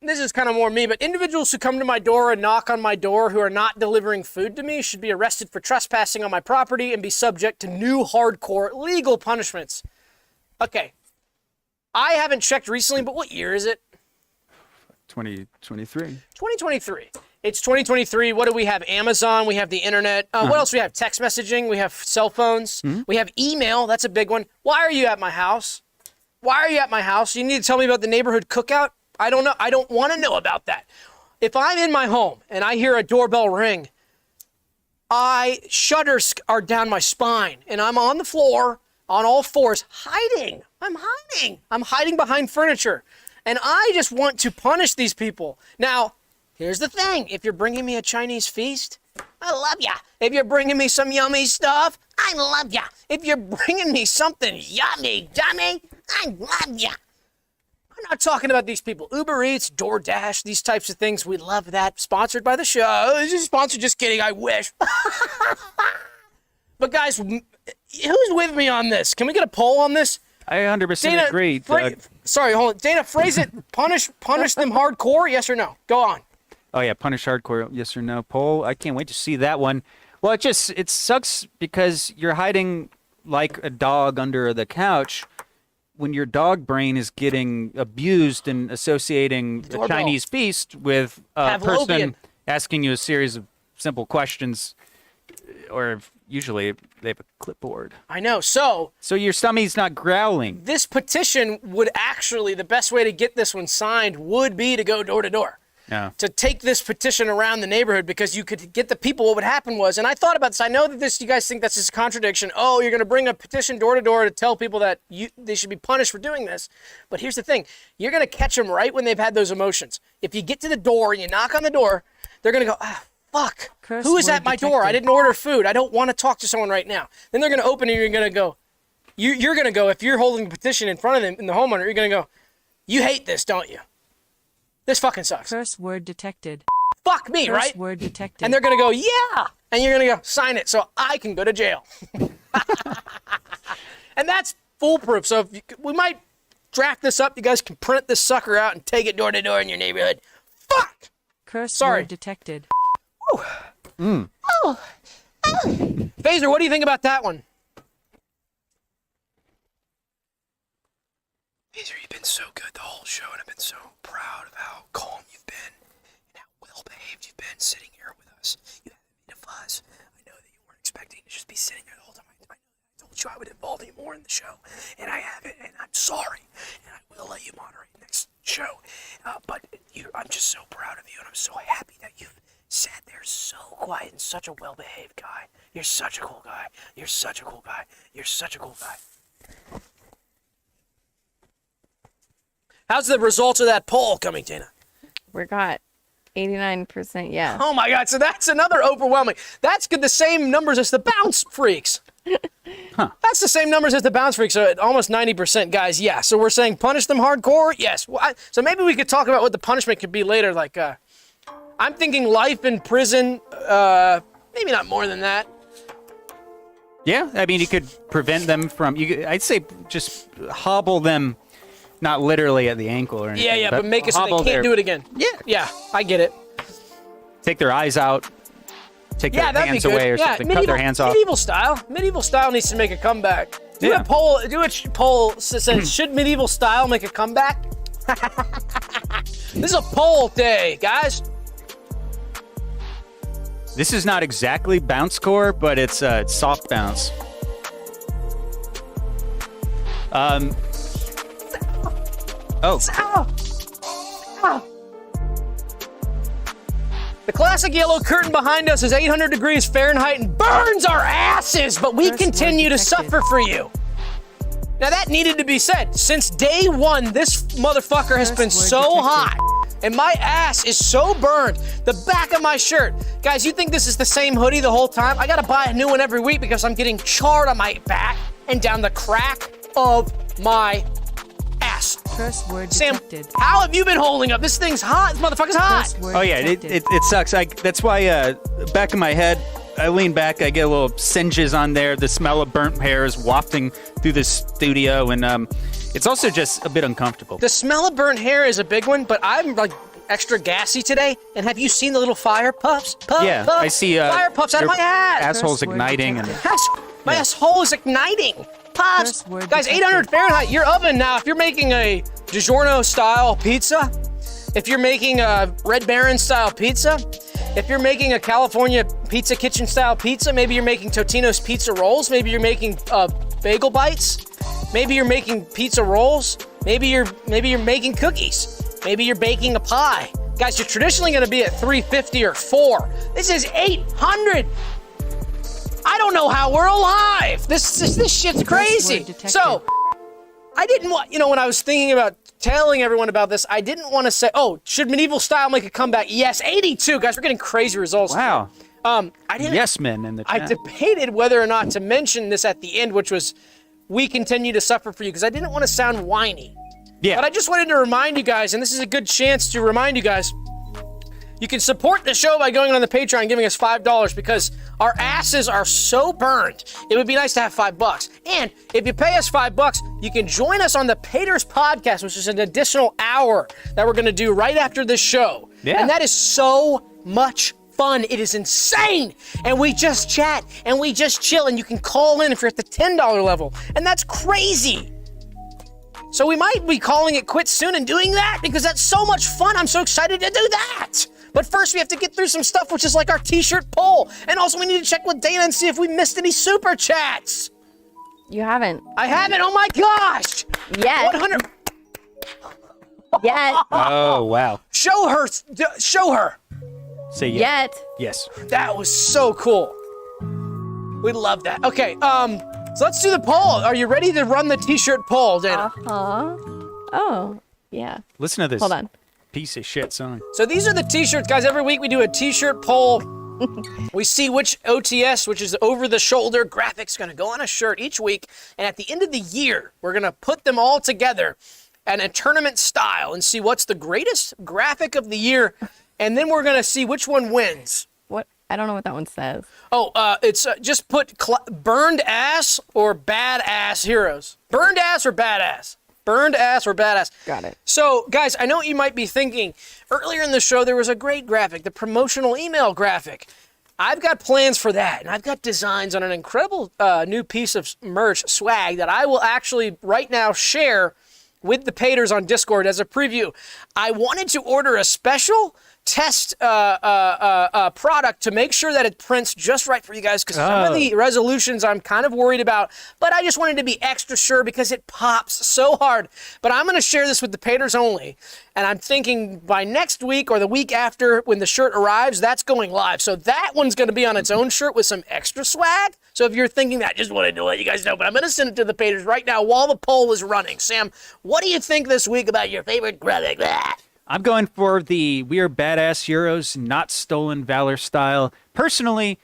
Speaker 2: this is kind of more me. But individuals who come to my door and knock on my door who are not delivering food to me should be arrested for trespassing on my property and be subject to new hardcore legal punishments. Okay. I haven't checked recently, but what year is it?
Speaker 1: 2023.
Speaker 2: 2023. It's 2023. What do we have? Amazon. We have the internet. What else? We have text messaging. We have cell phones. We have email. That's a big one. Why are you at my house? Why are you at my house? You need to tell me about the neighborhood cookout? I don't know. I don't want to know about that. If I'm in my home and I hear a doorbell ring, shudders are down my spine and I'm on the floor on all fours hiding. I'm hiding behind furniture. And I just want to punish these people. Now, here's the thing. If you're bringing me a Chinese feast, I love ya. If you're bringing me some yummy stuff, I I love ya. If you're bringing me something yummy, dummy, I love ya. I'm not talking about these people. Uber Eats, DoorDash, these types of things. We love that. Sponsored by the show. This is sponsored, just kidding, I wish. But guys, who's with me on this? Can we get a poll on this?
Speaker 1: I 100% agree.
Speaker 2: Sorry, hold on. Dana, phrase it. Punish them hardcore, yes or no? Go on.
Speaker 1: Oh, yeah, punish hardcore, yes or no poll. I can't wait to see that one. Well, it sucks because you're hiding like a dog under the couch when your dog brain is getting abused and associating the Chinese feast with a person asking you a series of simple questions, or usually they have a clipboard.
Speaker 2: I know. So
Speaker 1: your stummy's not growling.
Speaker 2: This petition would actually, the best way to get this one signed would be to go door to door.
Speaker 1: Yeah.
Speaker 2: To take this petition around the neighborhood, because you could get the people. What would happen was, and I thought about this, I know that you guys think that's just a contradiction. Oh, you're going to bring a petition door to door to tell people that they should be punished for doing this. But here's the thing. You're going to catch them right when they've had those emotions. If you get to the door and you knock on the door, they're going to go, fuck, who is at my door? I didn't order food. I don't want to talk to someone right now. Then they're going to open it and you're going to go, you're going to go, if you're holding the petition in front of them, in the homeowner, you're going to go, you hate this, don't you? This fucking sucks.
Speaker 5: Curse word detected.
Speaker 2: Fuck me,
Speaker 5: Curse
Speaker 2: right?
Speaker 5: word detected.
Speaker 2: And they're going to go, yeah. And you're going to go, sign it so I can go to jail. And that's foolproof. So we might draft this up. You guys can print this sucker out and take it door to door in your neighborhood. Fuck!
Speaker 5: Curse
Speaker 2: Sorry.
Speaker 5: word detected.
Speaker 2: Phaser, what do you think about that one? Phaser, you've been so good the whole show, and I've been so proud of how calm you've been and how well-behaved you've been sitting here with us. You haven't made a fuss. I know that you weren't expecting to just be sitting there the whole time. I told you I would involve you more in the show, and I haven't, and I'm sorry, and I will let you moderate next show. But I'm just so proud of you, and I'm so happy that you've sat there so quiet and such a well-behaved guy. You're such a cool guy. You're such a cool guy. You're such a cool guy. How's the results of that poll coming, Dana?
Speaker 3: We got 89% yes.
Speaker 2: Oh my God, so that's another overwhelming. That's good, the same numbers as the bounce freaks. That's the same numbers as the bounce freaks, so almost 90% guys, yeah. So we're saying punish them hardcore? Yes. Well, so maybe we could talk about what the punishment could be later, like, I'm thinking life in prison, maybe not more than that.
Speaker 1: Yeah, I mean, you could prevent them from, I'd say just hobble them. Not literally at the ankle or anything.
Speaker 2: Yeah, but make it so they can't do it again. Yeah, I get it.
Speaker 1: Take their eyes out. Take their hands away or something. Cut their hands off.
Speaker 2: Medieval style needs to make a comeback. Do a poll that says, should medieval style make a comeback? This is a poll day, guys.
Speaker 1: This is not exactly bounce core, but it's soft bounce.
Speaker 2: The classic yellow curtain behind us is 800 degrees Fahrenheit and burns our asses, but we continue to suffer for you. Now that needed to be said. Since day one, this motherfucker has been so hot, and my ass is so burned. The back of my shirt. Guys, you think this is the same hoodie the whole time? I gotta buy a new one every week because I'm getting charred on my back and down the crack of my ass.
Speaker 5: Curse word
Speaker 2: Sam,
Speaker 5: detected.
Speaker 2: how have you been holding up? This thing's hot. This motherfucker's hot.
Speaker 5: Curse word
Speaker 1: Oh yeah,
Speaker 5: detected.
Speaker 1: it sucks. That's why back of my head, I lean back, I get a little singes on there. The smell of burnt hair is wafting through the studio, and it's also just a bit uncomfortable.
Speaker 2: The smell of burnt hair is a big one, but I'm like extra gassy today. And have you seen the little fire puffs?
Speaker 1: Yeah, I see
Speaker 2: fire puffs out of
Speaker 1: your
Speaker 2: my ass.
Speaker 1: asshole's
Speaker 5: Curse word
Speaker 1: igniting, and
Speaker 5: detected.
Speaker 2: My asshole is igniting. Puffs.
Speaker 5: Curse word
Speaker 2: Guys,
Speaker 5: detected.
Speaker 2: 800 Fahrenheit, your oven now. If you're making a DiGiorno style pizza, if you're making a Red Baron style pizza, if you're making a California Pizza Kitchen style pizza, maybe you're making Totino's pizza rolls, maybe you're making bagel bites, maybe you're making pizza rolls, maybe you're making cookies, maybe you're baking a pie. Guys, you're traditionally going to be at 350 or 4. This is 800. I don't know how we're alive. This shit's crazy. So, I didn't want, when I was thinking about telling everyone about this, I didn't want to say, oh, should medieval style make a comeback? Yes, 82. Guys, we're getting crazy results.
Speaker 1: wow.
Speaker 2: I didn't.
Speaker 1: Yes men in the
Speaker 2: I
Speaker 1: chat.
Speaker 2: debated whether or not to mention this at the end, which was, we continue to suffer for you, because I didn't want to sound whiny.
Speaker 1: Yeah.
Speaker 2: But I just wanted to remind you guys, and this is a good chance to remind you guys, you can support the show by going on the Patreon and giving us $5 because our asses are so burned. It would be nice to have $5. And if you pay us $5, you can join us on the Paters podcast, which is an additional hour that we're going to do right after this show.
Speaker 1: Yeah.
Speaker 2: And that is so much fun. It is insane. And we just chat and we just chill, and you can call in if you're at the $10 level. And that's crazy. So we might be calling it quits soon and doing that because that's so much fun. I'm so excited to do that. But first we have to get through some stuff, which is like our t-shirt poll. And also we need to check with Dana and see if we missed any super chats.
Speaker 3: You haven't.
Speaker 2: I haven't. Oh my gosh.
Speaker 3: Yet.
Speaker 2: 100.
Speaker 3: Yet.
Speaker 1: Oh wow.
Speaker 2: Show her. Show her.
Speaker 1: Say yeah.
Speaker 3: Yet.
Speaker 1: Yes.
Speaker 2: That was so cool. We love that. Okay. So let's do the poll. Are you ready to run the t-shirt poll, Dana?
Speaker 3: Oh, yeah.
Speaker 1: Listen to this.
Speaker 3: Hold on.
Speaker 1: Piece of shit song.
Speaker 2: So these are the t-shirts, guys. Every week we do a t-shirt poll. We see which OTS, which is over-the-shoulder graphics, going to go on a shirt each week. And at the end of the year, we're going to put them all together in a tournament style and see what's the greatest graphic of the year. And then we're going to see which one wins.
Speaker 3: What? I don't know what that one says.
Speaker 2: Oh, it's just put burned ass or badass heroes. Burned ass or badass. Burned ass or badass.
Speaker 3: Got it.
Speaker 2: So, guys, I know what you might be thinking. Earlier in the show, there was a great graphic, the promotional email graphic. I've got plans for that, and I've got designs on an incredible new piece of merch, swag, that I will actually right now share with the Paters on Discord as a preview. I wanted to order a special test product to make sure that it prints just right for you guys, because some of the resolutions I'm kind of worried about, but I just wanted to be extra sure because it pops so hard. But I'm going to share this with the Paters only, and I'm thinking by next week or the week after when the shirt arrives, that's going live. So that one's going to be on its own shirt with some extra swag. So if you're thinking that, just wanted to let you guys know, but I'm going to send it to the Paters right now while the poll is running. Sam, what do you think this week about your favorite graphic?
Speaker 1: I'm going for the We Are Badass Heroes, Not Stolen Valor style. Personally,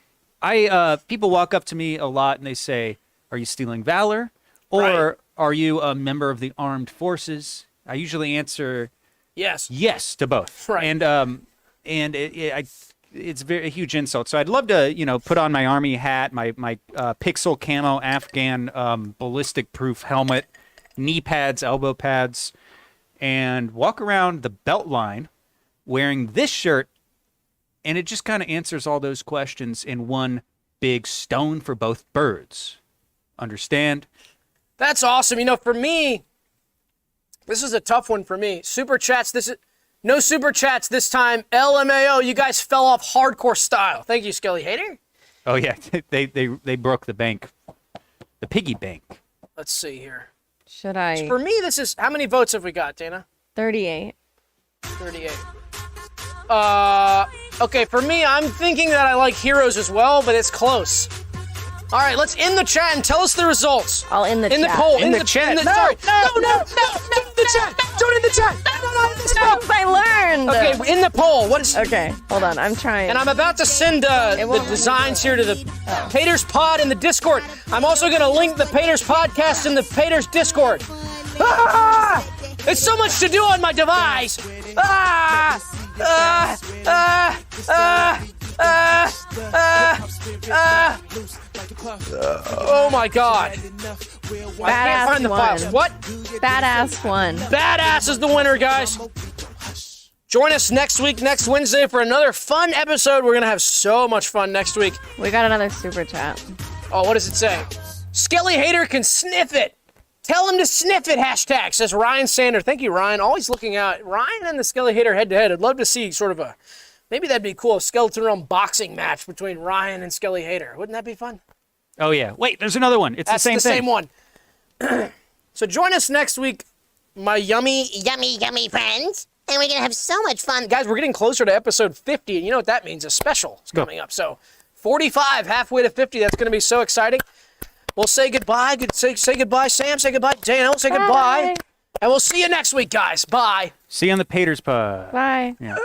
Speaker 1: people walk up to me a lot and they say, "Are you stealing valor, or
Speaker 2: Right.
Speaker 1: are you a member of the armed forces?" I usually answer
Speaker 2: Yes.
Speaker 1: yes to both.
Speaker 2: Right.
Speaker 1: And it's a huge insult. So I'd love to, put on my army hat, my pixel camo Afghan ballistic proof helmet, knee pads, elbow pads, and walk around the belt line wearing this shirt, and it just kind of answers all those questions in one big stone for both birds. Understand?
Speaker 2: That's awesome. For me, this is a tough one for me. Super chats, no super chats this time. LMAO, you guys fell off hardcore style. Thank you, Skelly Hater.
Speaker 1: Oh yeah, they broke the bank, the piggy bank.
Speaker 2: Let's see here.
Speaker 3: Should I?
Speaker 2: For me, this is, how many votes have we got, Dana?
Speaker 3: 38.
Speaker 2: 38. Okay, for me, I'm thinking that I like heroes as well, but it's close. All right, let's end the chat and tell us the results.
Speaker 3: I'll end the
Speaker 2: In the
Speaker 3: chat.
Speaker 2: poll.
Speaker 1: In the chat.
Speaker 2: No,
Speaker 1: No,
Speaker 2: the chat. Don't end the chat. No, in the chat.
Speaker 3: I learned.
Speaker 2: Okay, in the poll. What is?
Speaker 3: Okay, hold on. I'm trying.
Speaker 2: And I'm about to send the
Speaker 3: won't
Speaker 2: designs here to the Paters Pod in the Discord. I'm also going to link the Paters Podcast in the Paters Discord. Ah! It's so much to do on my device. Ah! Ah! Ah! Ah! Ah! Ah! Oh my God. I can't
Speaker 3: Badass
Speaker 2: find the
Speaker 3: one.
Speaker 2: files. What?
Speaker 3: Badass one.
Speaker 2: Badass is the winner, guys. Join us next week, next Wednesday, for another fun episode. We're going to have so much fun next week.
Speaker 3: We got another super chat.
Speaker 2: Oh, what does it say? Skelly Hater can sniff it. Tell him to sniff it, hashtag, says Ryan Sander. Thank you, Ryan. Always looking out. Ryan and the Skelly Hater head-to-head. I'd love to see sort of maybe that'd be cool, a Skeleton Realm boxing match between Ryan and Skelly Hater. Wouldn't that be fun?
Speaker 1: Oh yeah. Wait, there's another one. It's
Speaker 2: That's
Speaker 1: the same thing.
Speaker 2: same one. So join us next week, my yummy friends. And we're going to have so much fun. Guys, we're getting closer to episode 50, and you know what that means. A special is coming up. So 45, halfway to 50. That's going to be so exciting. We'll say goodbye. Say goodbye, Sam. Say goodbye, Dana. We'll say goodbye. And we'll see you next week, guys. Bye.
Speaker 1: See you on the Paters Pod.
Speaker 3: Bye.
Speaker 1: Yeah.